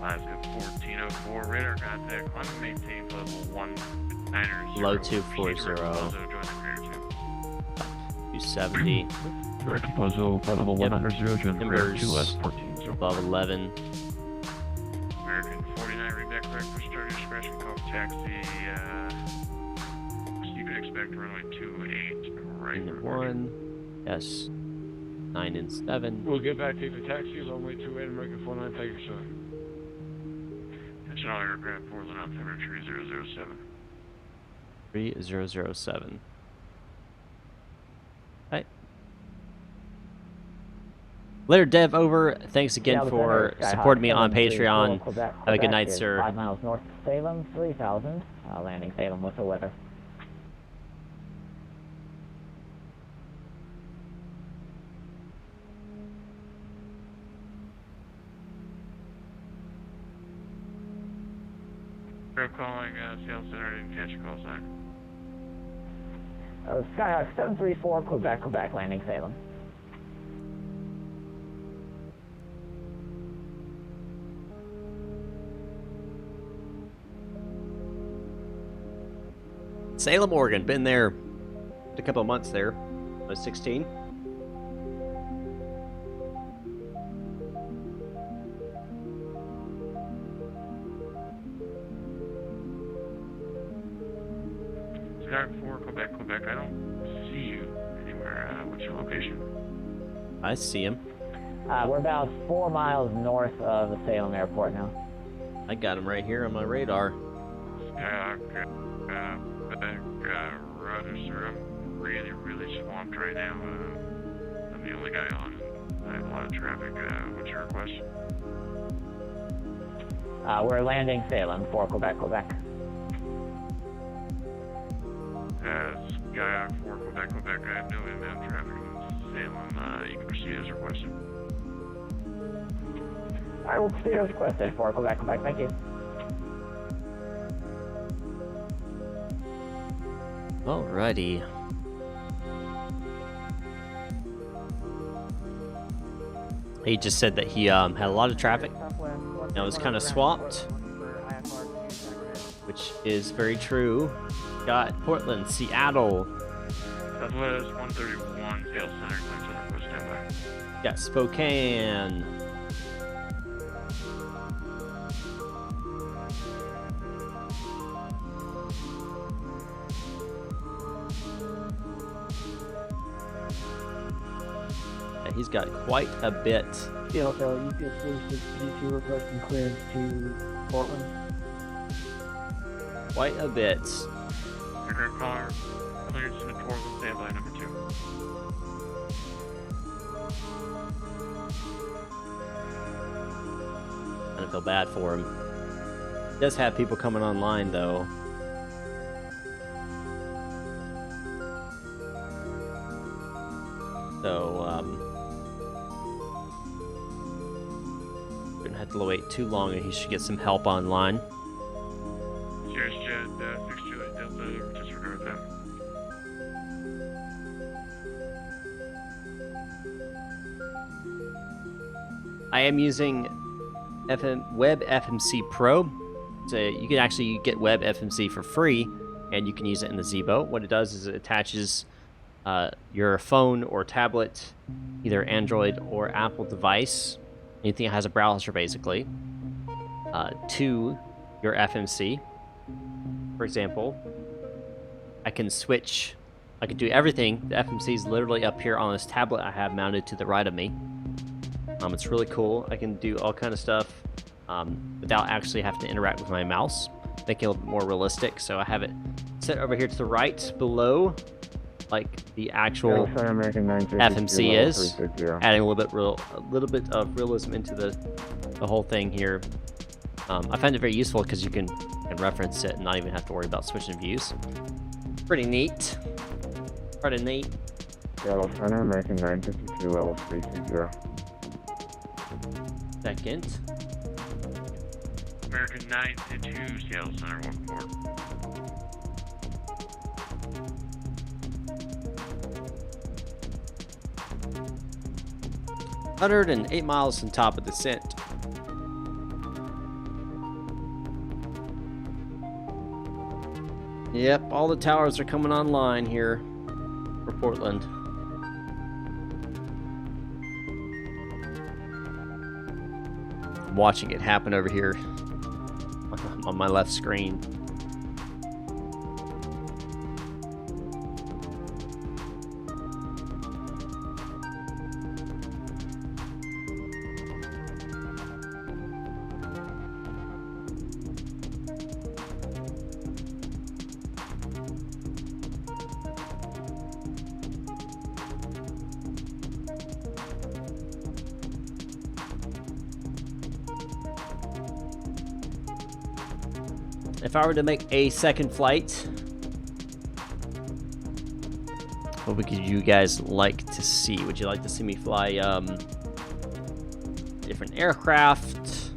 Glasgow 1404, radar contact, climb and maintain level 19. Low 240. 270. Direct puzzle, level 100, join Timbers 2S14. above 11. American 49, read back correct for start discretion, call for taxi, you can expect runway 28, right. 1. Yes. 9 and 7. We'll get back to you for taxi, runway 28, American 49, thank you, sir. Attention all aircraft, Portland altimeter 3007. 3007. Right. Later, Dev, over. Thanks again for supporting me on Patreon. Have a good night, sir. 5 miles north of Salem, 3000. Landing Salem with the weather. Aircraft calling Seattle Center, didn't catch your call sign. Skyhawk 734, Quebec, landing Salem. Salem, Oregon. Been there a couple of months there. I was 16. Skyhawk 4, Quebec. I don't see you anywhere. What's your location? I see him. We're about 4 miles north of the Salem airport now. I got him right here on my radar. Skyhawk, Roger, sir. I'm really swamped right now. I'm the only guy on. I have a lot of traffic. What's your request? We're landing Salem for Quebec. Skyhawk 4, Quebec. I have no inbound traffic in Salem. You can proceed as requested. I will proceed as requested for Quebec. Thank you. Alrighty. He just said that he had a lot of traffic. Now it was kind of swamped. which is very true. Got Portland, Seattle. Southwest 131, Seattle Center, climb center, for standby. Got Spokane. Yeah, he's got quite a bit. Seattle, UPS 4632 requesting clearance to Portland. Quite a bit. Aircraft caller, clearance to Portland, standby number 2. I feel bad for him. He does have people coming online though. So, we don't have to wait too long and he should get some help online. Sierra Jet, 6 Juliet Delta, disregard them. I am using Web FMC Pro. So you can actually get Web FMC for free, and you can use it in the ZIBO. What it does is it attaches your phone or tablet, either Android or Apple device, anything that has a browser basically, to your FMC. For example, I can switch, I can do everything. The FMC is literally up here on this tablet I have mounted to the right of me. It's really cool. I can do all kind of stuff without actually having to interact with my mouse, making it a little bit more realistic. So I have it set over here to the right below, like the actual FMC is, adding a little bit of realism into the whole thing here. I find it very useful because you can reference it and not even have to worry about switching views. Pretty neat. Pretty neat. Seattle Center, American 952, level 330. Second. American 952, Seattle Center, 1 4. $108 miles on top of descent. Yep, all the towers are coming online here for Portland. I'm watching it happen over here on my left screen. If I were to make a second flight, what would you guys like to see? Would you like to see me fly different aircraft?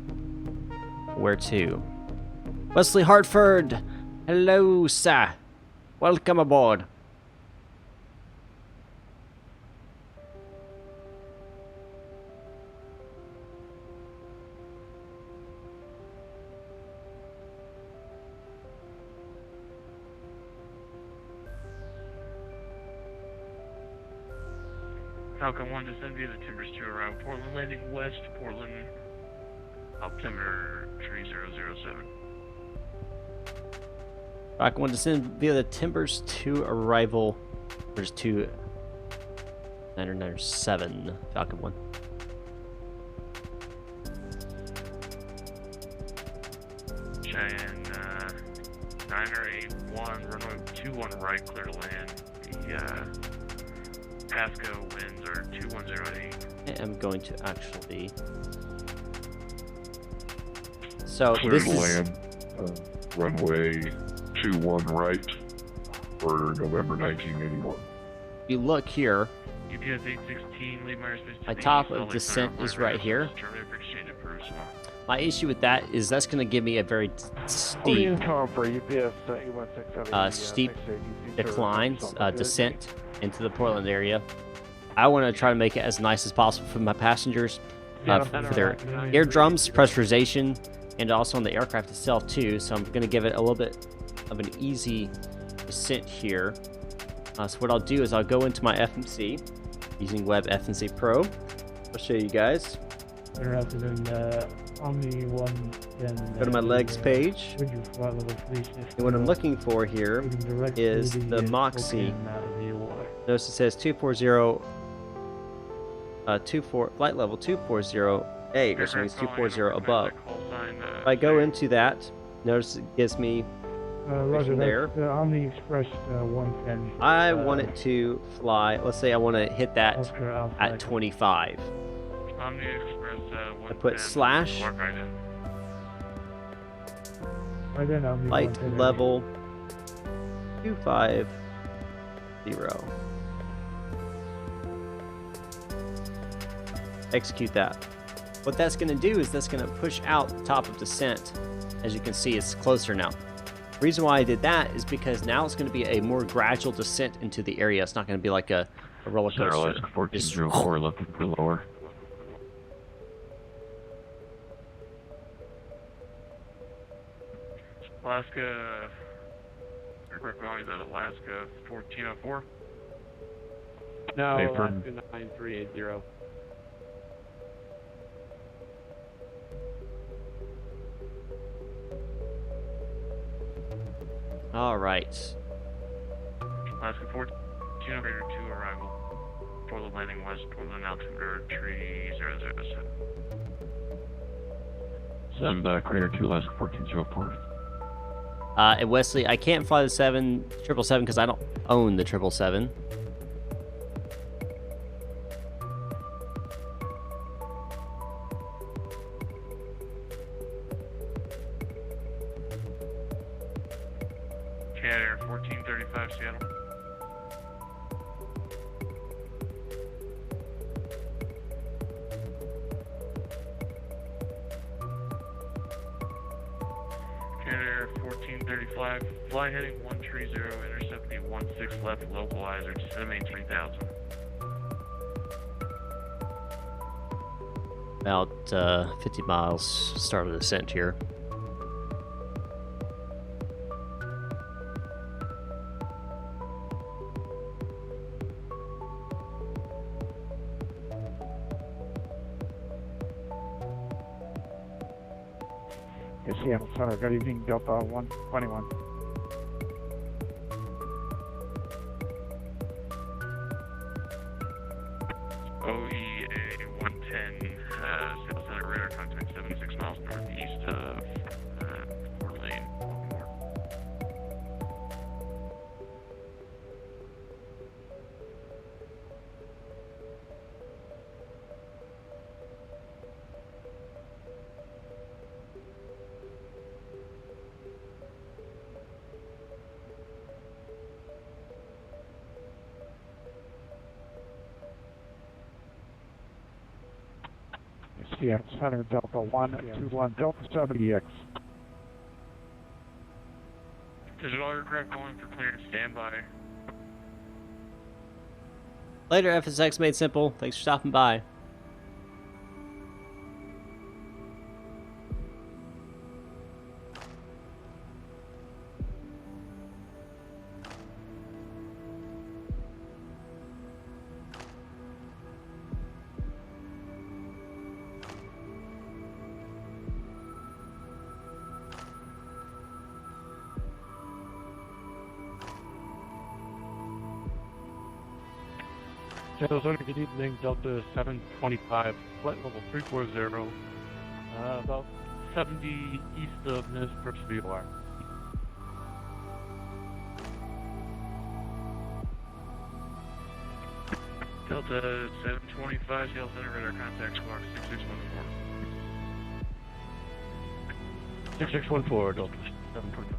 Where to? Wesley Hartford! Hello, sir. Welcome aboard. Falcon 1 descend via the Timbers 2 around Portland, landing west, Portland, altimeter 3007. Falcon 1 descend via the Timbers 2 arrival. There's 2997, Falcon 1. Cheyenne 981, runway 21 right, clear to land. The Pasco winds are 2108. I am going to actually. So Clear this to is land, runway 21 right for November 1981. if you look here, UPS 816, leave my airspace. my top of descent is right here. My issue with that is that's going to give me a very steep decline, descent into the Portland area. I want to try to make it as nice as possible for my passengers, for their eardrums, pressurization, and also on the aircraft itself too. So I'm going to give it a little bit of an easy descent here. So what I'll do is I'll go into my FMC using Web FMC Pro. I'll show you guys. Interested in Omni 110. Go to my legs page. And what I'm looking for here is the Moxie. Notice it says 240, flight level 240A, which means 240 above. If I go into that, notice it gives me Roger, there. Omni Express 110. I want it to fly. Let's say I want to hit that at 25. Omni Express 110. I put slash Walk right in. Right in, Omni flight 110. level 250. Execute that. What that's going to do is that's going to push out the top of descent. As you can see, it's closer now. The reason why I did that is because now it's going to be a more gradual descent into the area. It's not going to be like a roller coaster. Alaska 1404 looking for lower. Alaska, aircraft values at Alaska 1404. No, Paper. Alaska 9380. All right. Alaska 1402 arrival. Portland landing west, Portland altimeter 3007. Send Crater 2 Alaska 1404. And Wesley, I can't fly the 777 because I don't own the 777. Cat Air 1435 Seattle. Cat Air 1435, fly heading 130, intercept the 16 left localizer, descend 3000. About 50 miles start of the descent here. Seattle Center, good evening, Delta 121. OEA 110, Seattle Center radar contact 76 miles northeast of Port Lane. Seattle Center, Delta 121, Delta 70X. Digital aircraft going for clearance, standby. Later, FSX made simple. Thanks for stopping by. Seattle Center, good evening, Delta 725, flight level 340, about 70 east of Minnesota VOR. Delta 725, Seattle Center radar contact squawk 6614. 6614, Delta 725.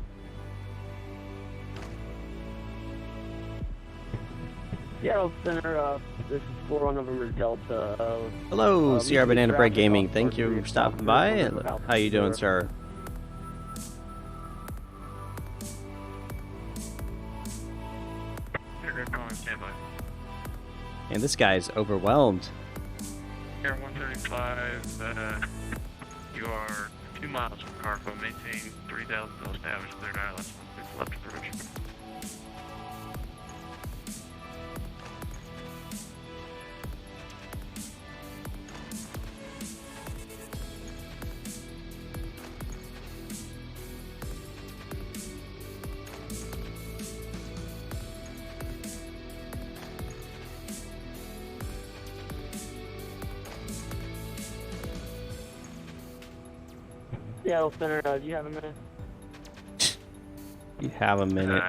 Seattle Center, this is 4 November Delta. Hello, Sierra Banana Bread Gaming. Thank you for stopping by. How you doing, sir? Aircraft calling standby. And this guy's overwhelmed. Air 135, you are 2 miles from Cargo. Maintain 3,000 south damage, cleared island. 6 left approach. Seattle Center, do you have a minute? You have a minute.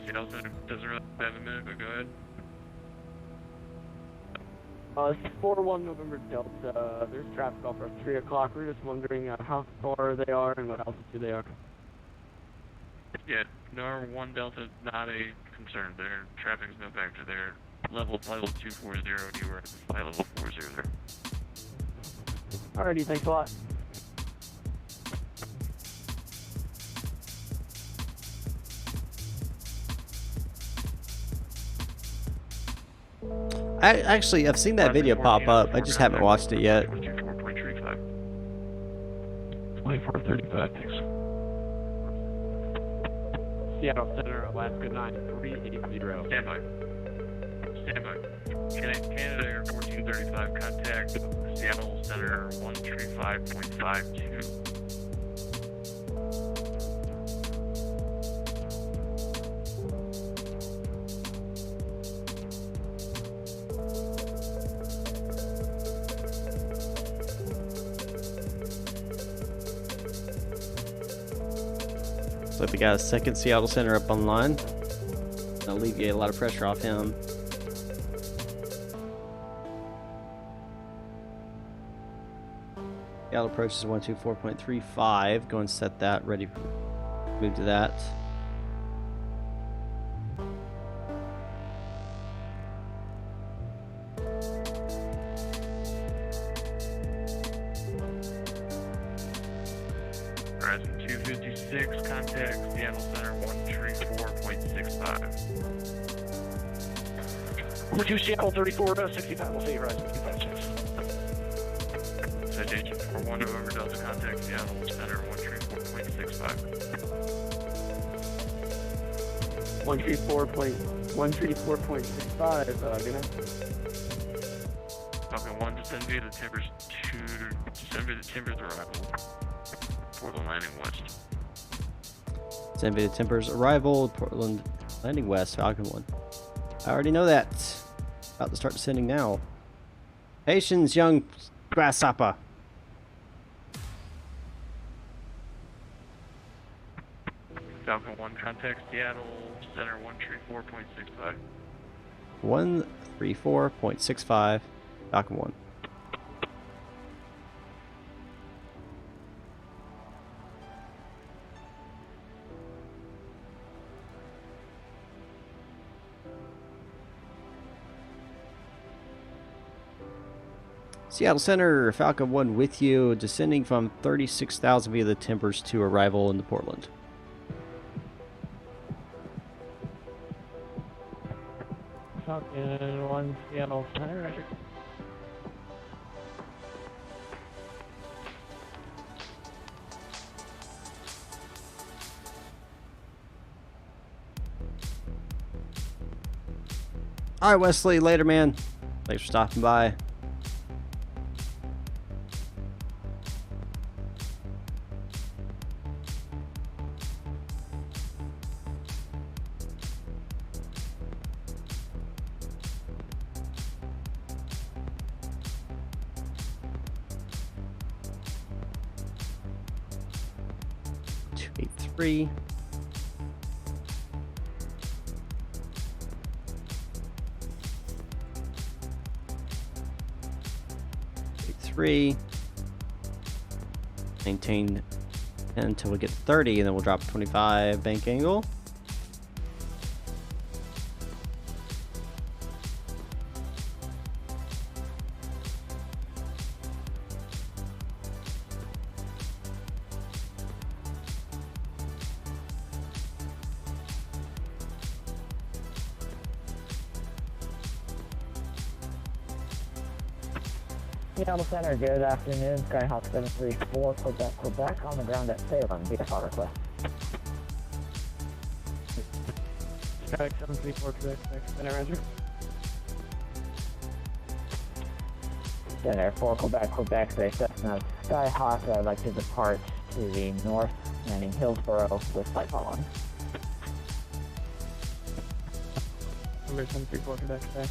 Seattle Center doesn't really have a minute, but go ahead. It's 4-1 November Delta. There's traffic off at 3 o'clock. We're just wondering how far they are and what altitude they are. Yeah, NOR 1 Delta is not a concern there. Traffic is no factor there. Level flight level 240, you were at flight level 40 there. Alrighty, thanks a lot. I've seen that video pop up. I just haven't watched it yet. 2435, thanks. Seattle Center, Alaska 9380. Standby. Standby. Canada Air 1435, contact Seattle Center 135.52. Looks like we got a second Seattle Center up online. That'll alleviate a lot of pressure off him. Seattle approaches 124.35. Go and set that ready. Move to that. Horizon 256, contact Seattle Center 134.65. 2 Seattle 34, 65, we'll see you, Horizon 256. Citation for 1 November Delta, contact Seattle Center 134.65. 134.65, good night. Falcon 1, descend via the Timbers arrival. Portland landing west. Send via Timbers arrival. Portland landing west. Falcon 1. I already know that. About to start descending now. Patience, young grasshopper. Falcon 1, contact Seattle Center 134.65. 134.65. Falcon 1. Seattle Center, Falcon 1 with you, descending from 36,000 via the Timbers to arrival into Portland. Falcon 1, Seattle Center, Roger. All right, Wesley, later, man. Thanks for stopping by. Three. Three. Maintain until we get to 30, and then we'll drop 25 bank angle. Seattle Center, good afternoon. Skyhawk 734, Quebec, Quebec, on the ground at Salem. VFR request. Skyhawk 734, Quebec, Center, Roger. Center 4, Quebec, Quebec, say Cessna Skyhawk. I'd like to depart to the north, landing Hillsborough with flight following. Number 734, Quebec, Quebec.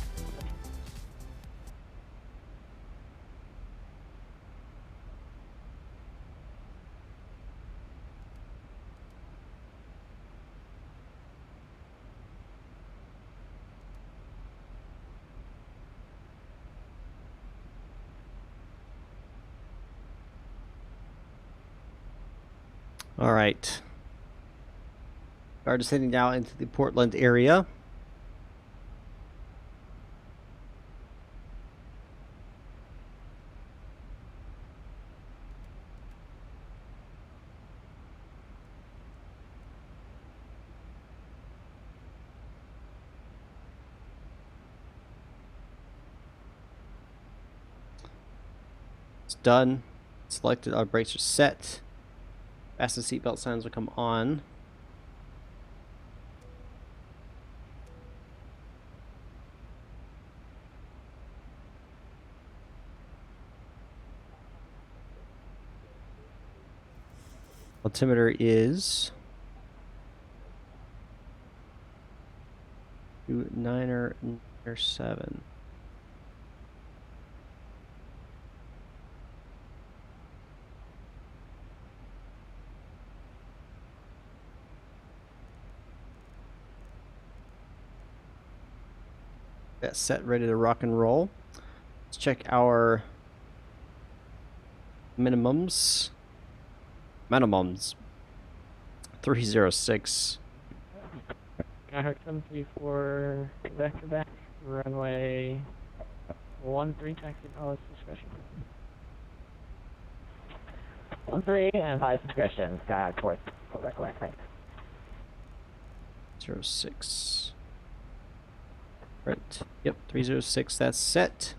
All right. We are descending now into the Portland area. It's done. Selected. Our brakes are set. Fasten seatbelt signs will come on. Altimeter is 997. That's set, ready to rock and roll. Let's check our minimums. 306. Skyhawk 734, Quebec, Quebec, runway 13, taxi pilot's discretion. 13 and 5 discretion, Skyhawk 4, Quebec, Quebec, thanks. 06. Right. Yep, 306, that's set.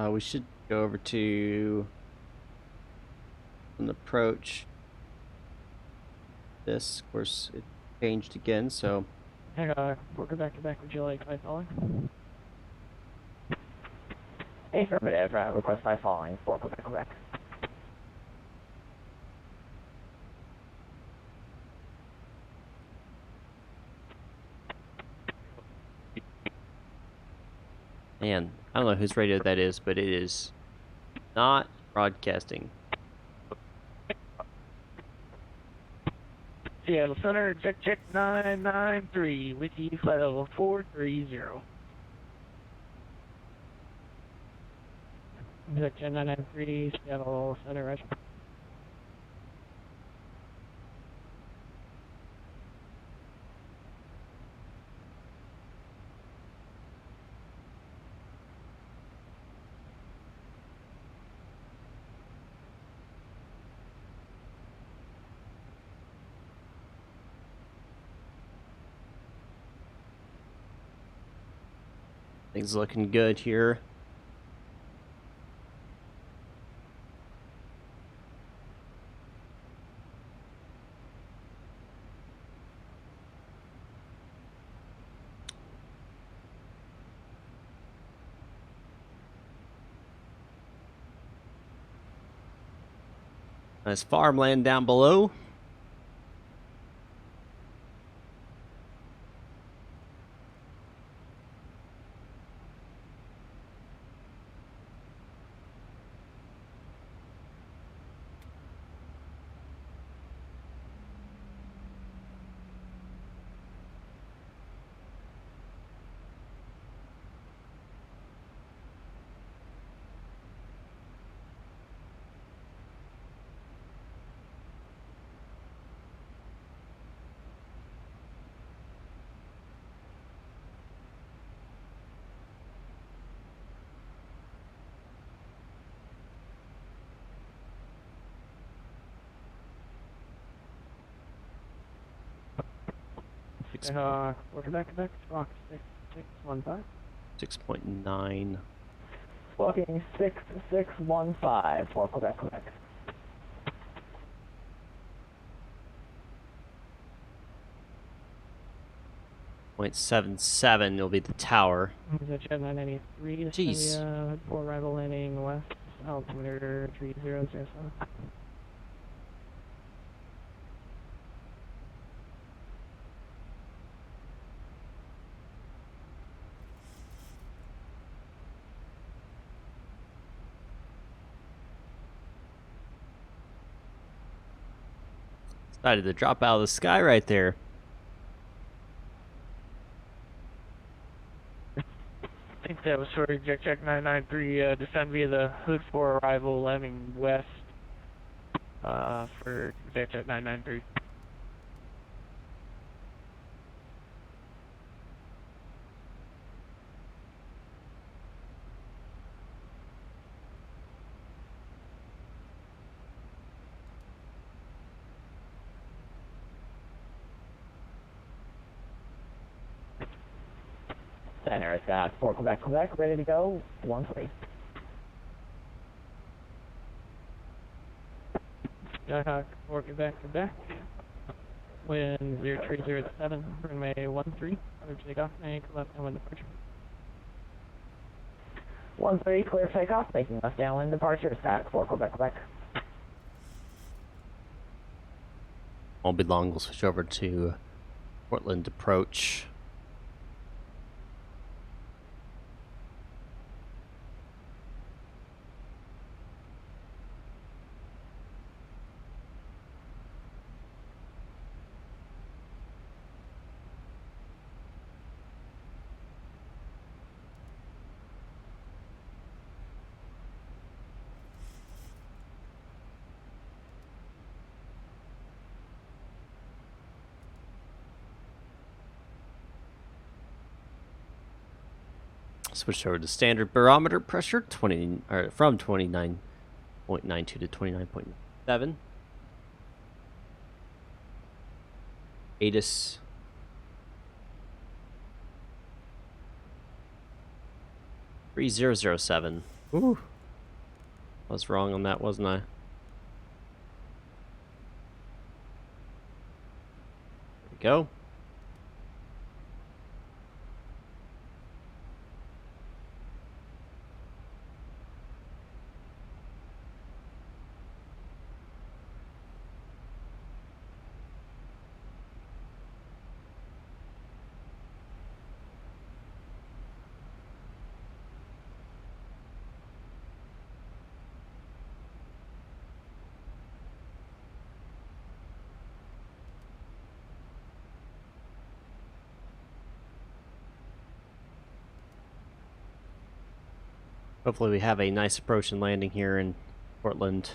We should go over to an approach. This, of course, it changed again, so. Hang on, we'll go back to back. Would you like flight following? Affirmative, request flight following for Quebec, Quebec. Man, I don't know whose radio that is, but it is not broadcasting. Seattle Center, check 993, with you, flight level 430. Check 993, Seattle Center, Roger. Things looking good here. Nice farmland down below. We're Quebec, Rock 6615. 6.9. Walking 6615 for Quebec. 0.77 will be the tower. Jet 993. This Jeez. is gonna be for arrival landing west, altimeter 3007. Decided to drop out of the sky right there. I think that was for Jet 993. Descend via the hood for arrival landing west for Jet 993. Center is got for Quebec, ready to go. 1-3. Skyhawk for Quebec. Wind 0307, runway 13. Clear takeoff, make left downwind departure. 1-3, clear takeoff, making left downwind departure. Stack for Quebec. Won't be long. We'll switch over to Portland approach. Switch over to standard barometer pressure, from 29.92 to 29.7. ATIS. $3007. Ooh. I was wrong on that, wasn't I? There we go. Hopefully we have a nice approach and landing here in Portland.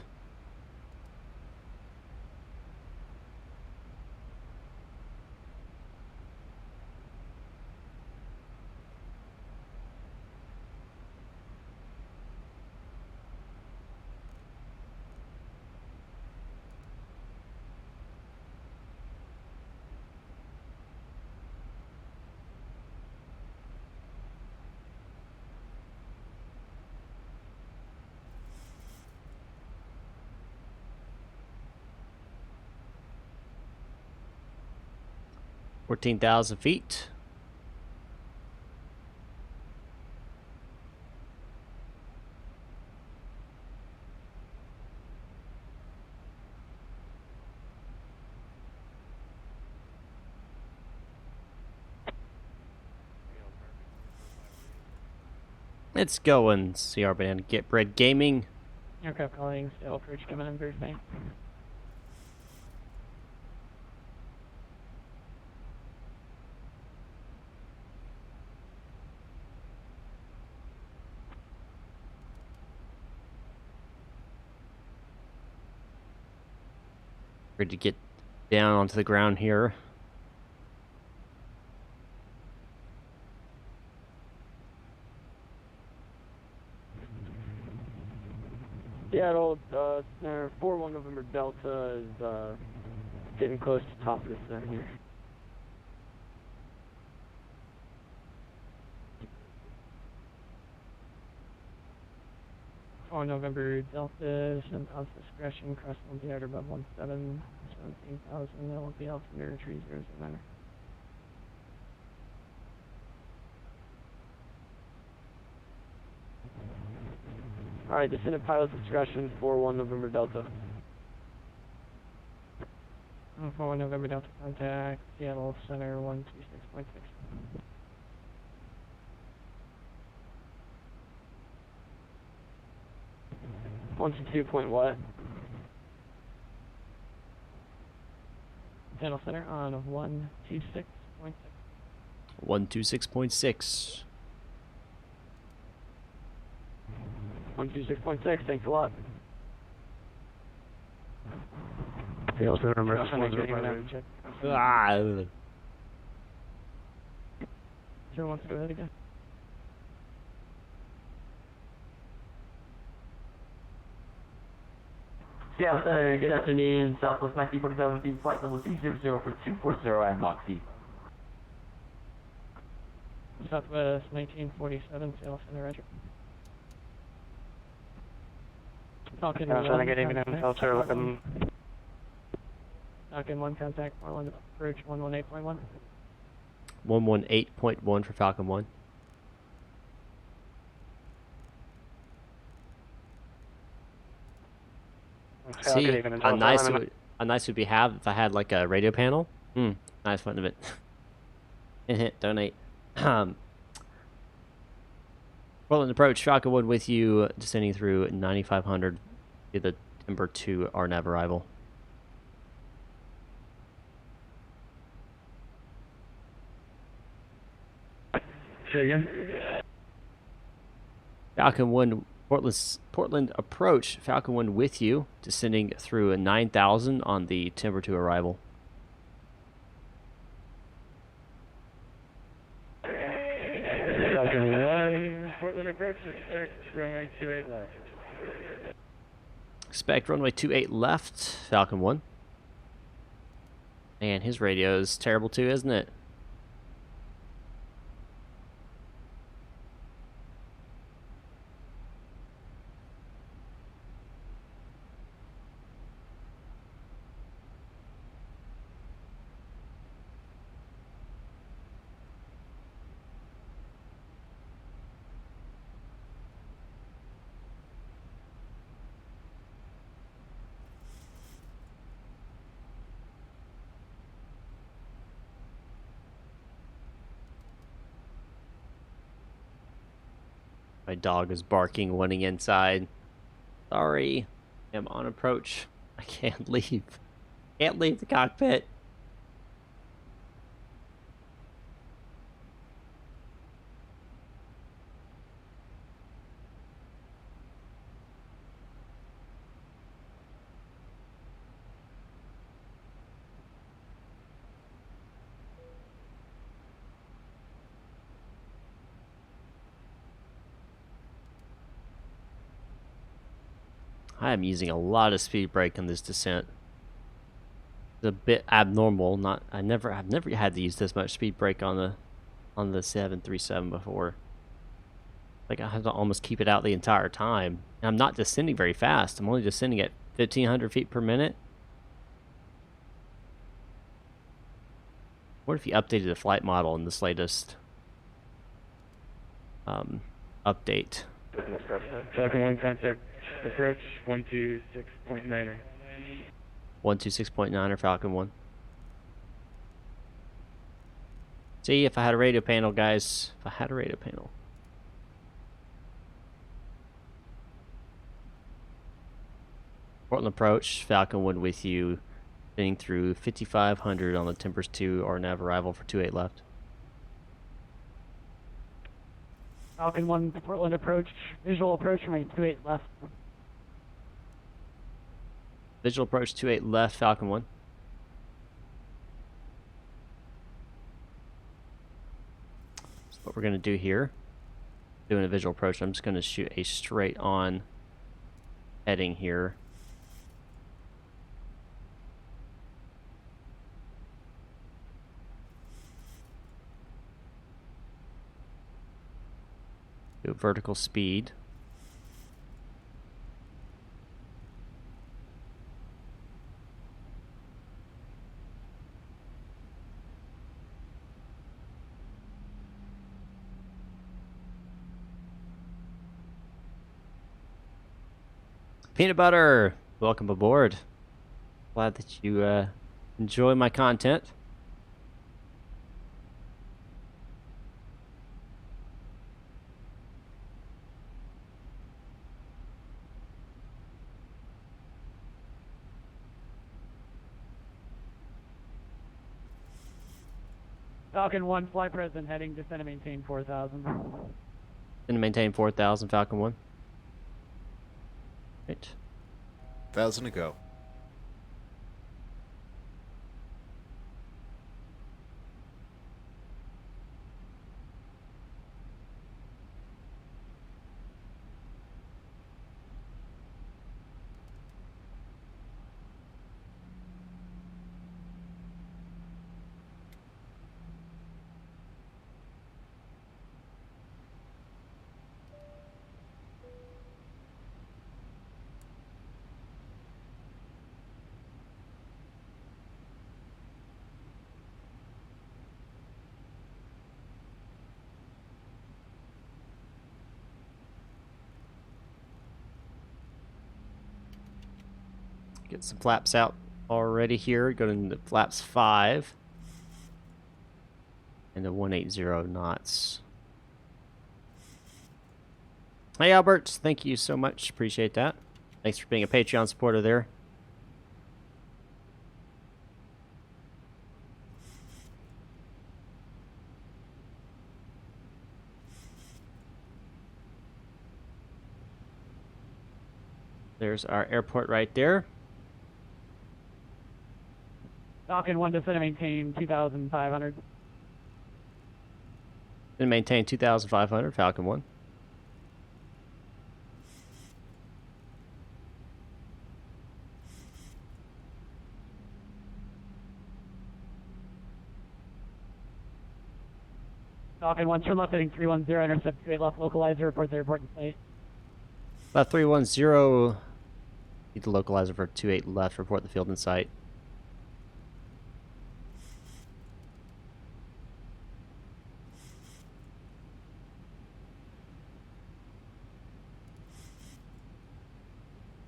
$14,000 feet. It's going, CR Band. Get Bread Gaming. Aircraft calling, still approach coming in very faint. Ready to get down onto the ground here. Seattle, 4-1 November Delta is getting close to top of the center here. 4 November Delta, send cause discretion, crest will be out above 17,000, that will be altimeter 3009. Alright, descendant pilot's discretion, 4-1 November Delta. 4-1 November Delta, contact Seattle Center 126.6. 122 point what? Seattle Center on 126.6. 126.6. 126.6, thanks a lot. Seattle Center, Ah. Sure wants to go ahead again. Yeah, good afternoon, Southwest 1947 team flight level 200 for 240 at Moxie. Southwest 1947, Seattle Center, Roger. Falcon 1, Falcon 1 contact, Portland approach 118.1. 118.1 for Falcon 1. See, how nice would be have if I had like a radio panel. Nice fun of it. Hit donate. Portland approach, Falcon 1 with you, descending through 9500 to the Timber 2 RNAV arrival. Say again? Falcon 1, Portland approach, Falcon 1 with you, descending through a 9000 on the Timber 2 arrival. Portland approach, runway 28 left. Expect runway 28 left, Falcon 1. And his radio is terrible too, isn't it? My dog is barking, running inside. Sorry, I'm on approach. I can't leave. Can't leave the cockpit. I am using a lot of speed brake on this descent. It's a bit abnormal. I've never had to use this much speed brake on the 737 before. Like I have to almost keep it out the entire time. And I'm not descending very fast. I'm only descending at 1500 feet per minute. What if you updated the flight model in this latest update? Falcon 1 contact. Approach 126.9er. 126.9er Falcon 1. See, if I had a radio panel, guys. If I had a radio panel. Portland approach, Falcon 1 with you. Getting through 5500 on the Timbers 2 RNAV arrival for 28 left. Falcon 1, Portland approach, visual approach, runway 28 left. Visual approach 28 left, Falcon 1. So what we're going to do here, doing a visual approach, I'm just going to shoot a straight on heading here. Do vertical speed. Peanut Butter, welcome aboard. Glad that you enjoy my content. Falcon 1, flight present, heading, descend and maintain 4,000. Gonna maintain 4,000, Falcon 1. Right. 1,000 to go. Get some flaps out already here. Go to flaps 5 and the 180 knots. Hey Albert, thank you so much. Appreciate that. Thanks for being a Patreon supporter there. There's our airport right there. Falcon 1, descend and maintain 2,500. Then maintain 2,500, Falcon 1. Falcon 1, turn left, heading 310, intercept 28 left, localizer, report the airport in sight. Left 310. Need the localizer for 28 left, report the field in sight.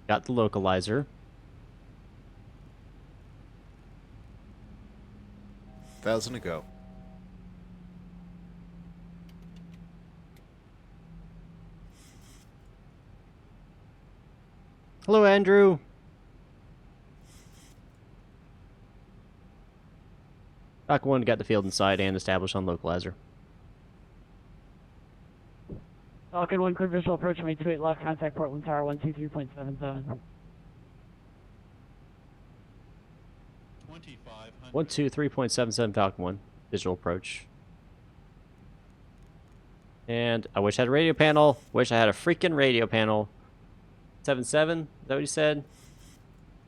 Got the localizer. 1,000 to go. Hello, Andrew. Falcon 1 got the field in sight and established on localizer. Falcon 1, clear visual approach, main 28 left, contact Portland Tower 123.77. 123.77 Falcon 1. Visual approach. And I wish I had a radio panel. Wish I had a freaking radio panel. 77? Is that what you said?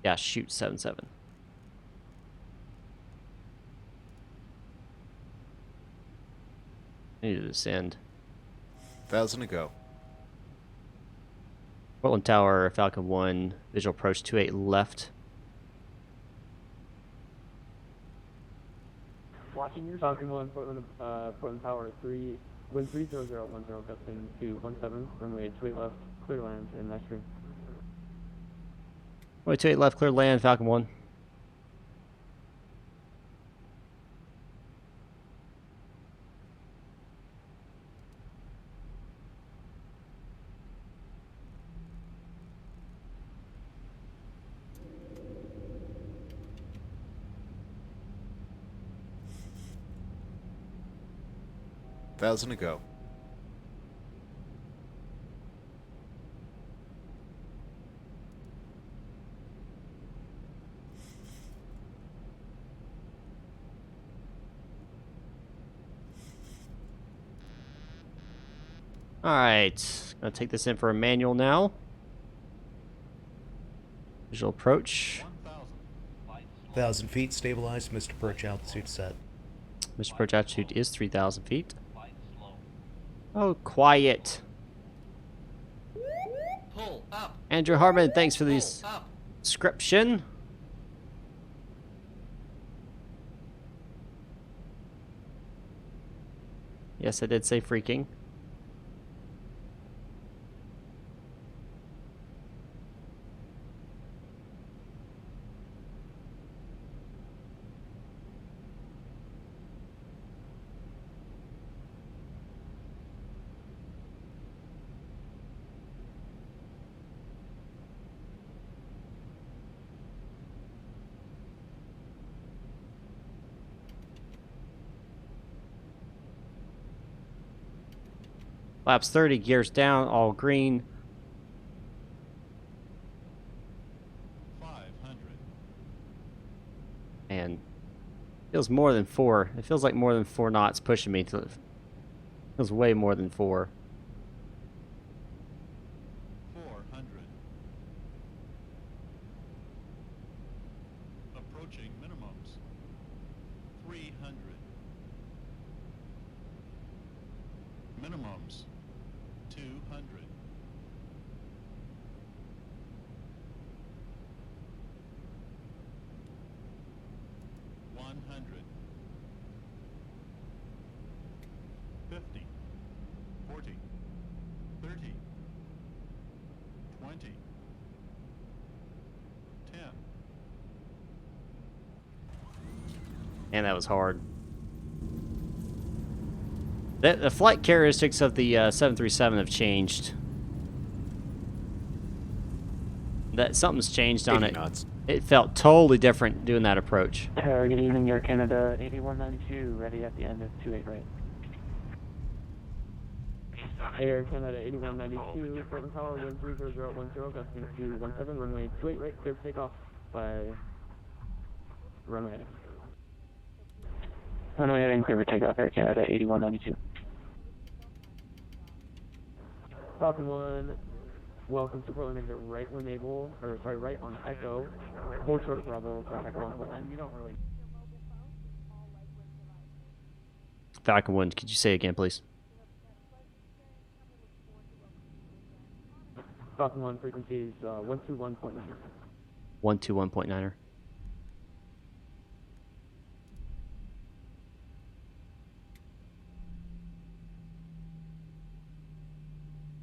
Yeah, shoot, 77. I need to descend. 1,000 to go. Portland Tower, Falcon 1, visual approach 28 left. Watching your Falcon 1, Portland Tower 3, wind 30010, gusting to 17, runway 28 left, clear land, and nice stream. Runway 28 left, clear land, Falcon 1. $1,000 to go. All right, gonna take this in for a manual now. Visual approach. 1,000 feet, stabilized. Mr. Perch altitude set. Mr. Perch altitude is 3,000 feet. Oh, quiet. Pull up. Andrew Harmon, thanks for the Pull up. description. Yes, I did say freaking. Flaps 30, gears down, all green. 500. And feels more than 4. It feels like more than 4 knots pushing me. It feels way more than 4. 400. Approaching minimums. 300. Minimums. 200. $100. 50. 40. 30. 20. 10. And that was hard. The flight characteristics of the 737 have changed. That something's changed on 80 it. knots. It felt totally different doing that approach. Good evening, Air Canada 8192, ready at the end of 28 right. Air Canada 8192, Portland Tower, wind 30010, gusting to 17, runway 28 right, clear for takeoff by runway heading. Runway heading, clear for takeoff, Air Canada 8192. Falcon 1, welcome to Portland, exit right when able, or sorry, right on Echo, hold short Bravo, traffic 1, Portland. You don't really... Falcon 1, could you say again, please? Falcon 1 frequencies 121.9. 121.9er.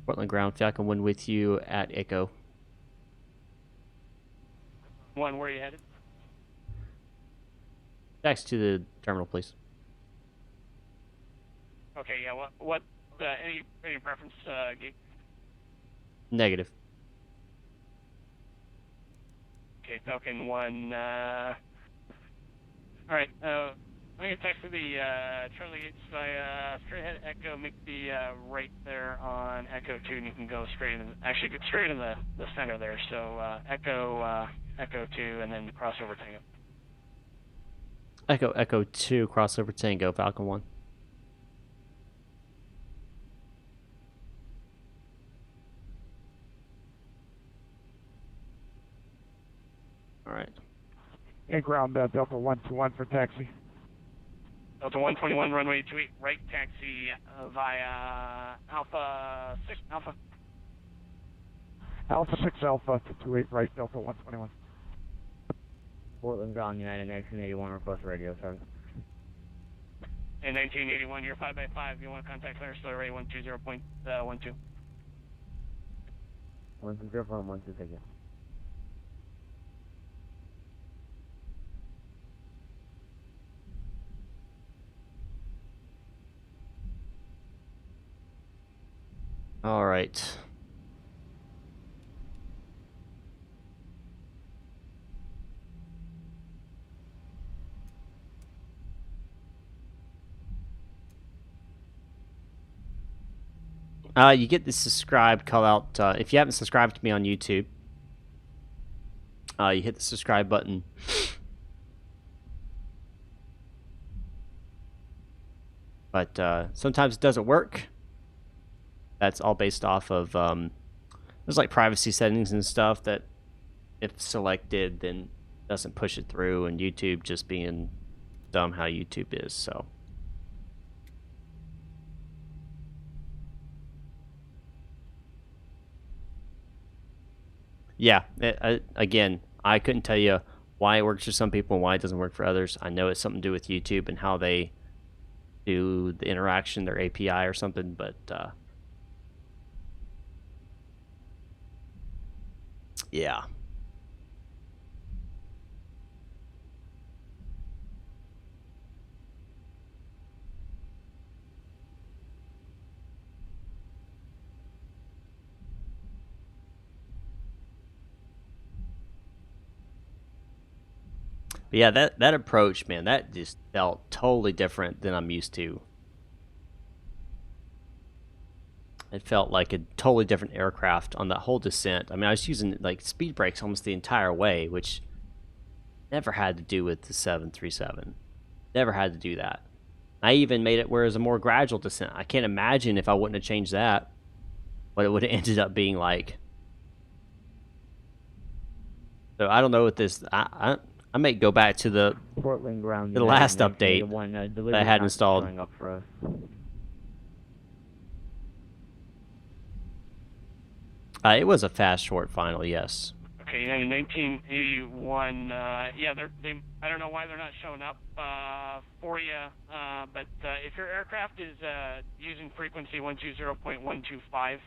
Portland ground, Falcon 1 with you at Echo. 1, where are you headed? Next to the terminal, please. Okay, yeah, any preference, gate? Negative. Okay, Falcon 1, alright, I'm going to text for the Charlie Gates by straight ahead Echo, make the right there on Echo 2, and you can go straight in, actually get straight in the center there, so Echo 2, and then crossover Tango. Echo 2, crossover Tango, Falcon 1. Alright. Hey, ground, Delta 121 for taxi. Delta 121, runway 28 right, taxi via Alpha 6 Alpha. Alpha 6 Alpha to 28 right, Delta 121. Portland ground, United Action 81, request radio service. And 1981, you're 5x5. You want to contact clear, slow rate 120.12. 120.12, thank you. All right. You get the subscribe call out. If you haven't subscribed to me on YouTube, you hit the subscribe button. But sometimes it doesn't work. That's all based off of there's like privacy settings and stuff that if selected then doesn't push it through, and YouTube just being dumb how YouTube is. So yeah, again, I couldn't tell you why it works for some people and why it doesn't work for others. I know it's something to do with YouTube and how they do the interaction, their API or something, but yeah. But yeah, that approach, man, that just felt totally different than I'm used to. It felt like a totally different aircraft on that whole descent. I mean, I was using like speed brakes almost the entire way, which never had to do with the 737. Never had to do that. I even made it where it was a more gradual descent. I can't imagine if I wouldn't have changed that, what it would have ended up being like. So I don't know what this. I might go back to the Portland ground. the last update that I had installed. Up for us. It was a fast short final, yes. Okay, in 1981, yeah, they. I don't know why they're not showing up for you, but if your aircraft is using frequency 120.125,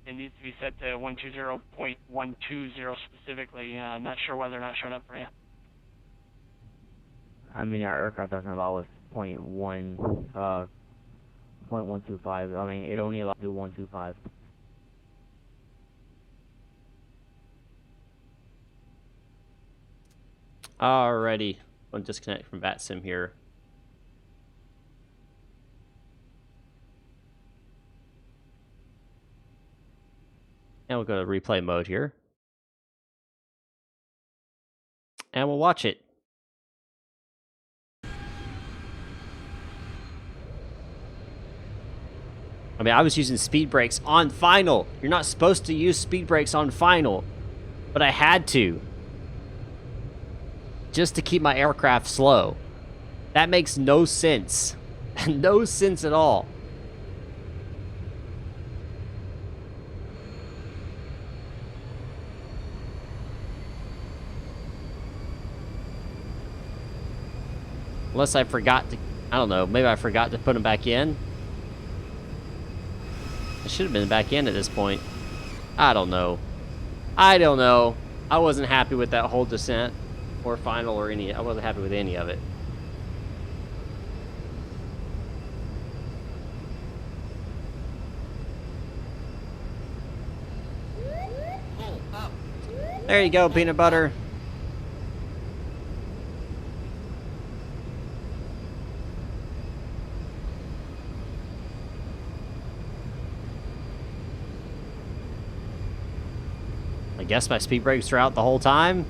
it needs to be set to 120.120 specifically. I'm not sure why they're not showing up for you. I mean, our aircraft doesn't allow us 0.125. I mean, it only allows to do 125. Alrighty, I'm going to disconnect from VATSIM here. And we'll go to replay mode here. And we'll watch it. I mean, I was using speed brakes on final. You're not supposed to use speed brakes on final, but I had to. Just to keep my aircraft slow. That makes no sense. No sense at all. Unless I forgot to, I don't know, maybe I forgot to put them back in. I should have been back in at this point. I don't know. I don't know. I wasn't happy with that whole descent or final or any. I wasn't happy with any of it. There you go, peanut butter. I guess my speed brakes are out the whole time.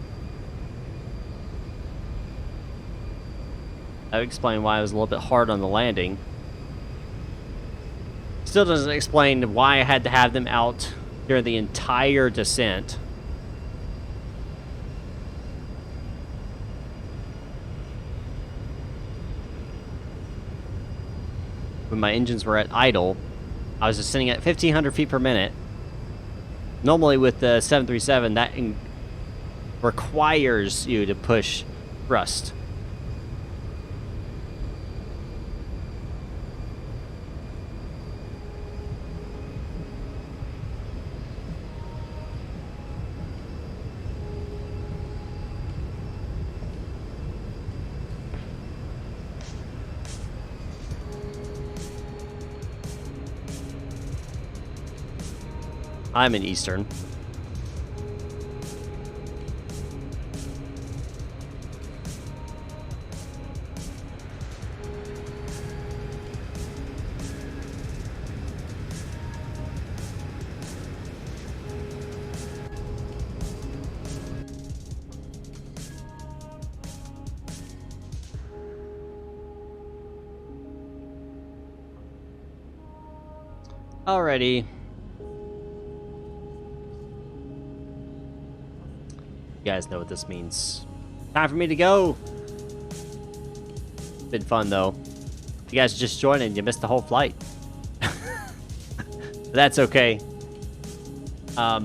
That would explain why I was a little bit hard on the landing. Still doesn't explain why I had to have them out during the entire descent. When my engines were at idle, I was just sitting at 1,500 feet per minute. Normally with the 737, that requires you to push thrust. I'm in Eastern. Alrighty. You guys know what this means. Time for me to go. Been fun though. If you guys just joined and you missed the whole flight. That's okay. Yeah,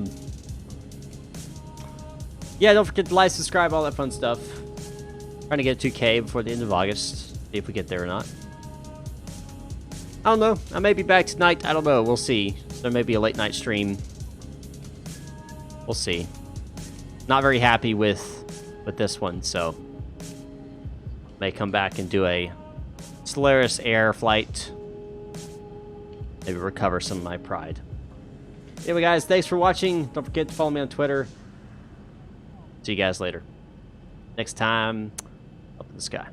don't forget to like, subscribe, all that fun stuff. Trying to get 2K before the end of August. See if we get there or not. I don't know. I may be back tonight. I don't know. We'll see. There may be a late night stream. We'll see. Not very happy with this one, so may come back and do a Solaris Air flight. Maybe recover some of my pride. Anyway, guys, thanks for watching. Don't forget to follow me on Twitter. See you guys later. Next time, up in the sky.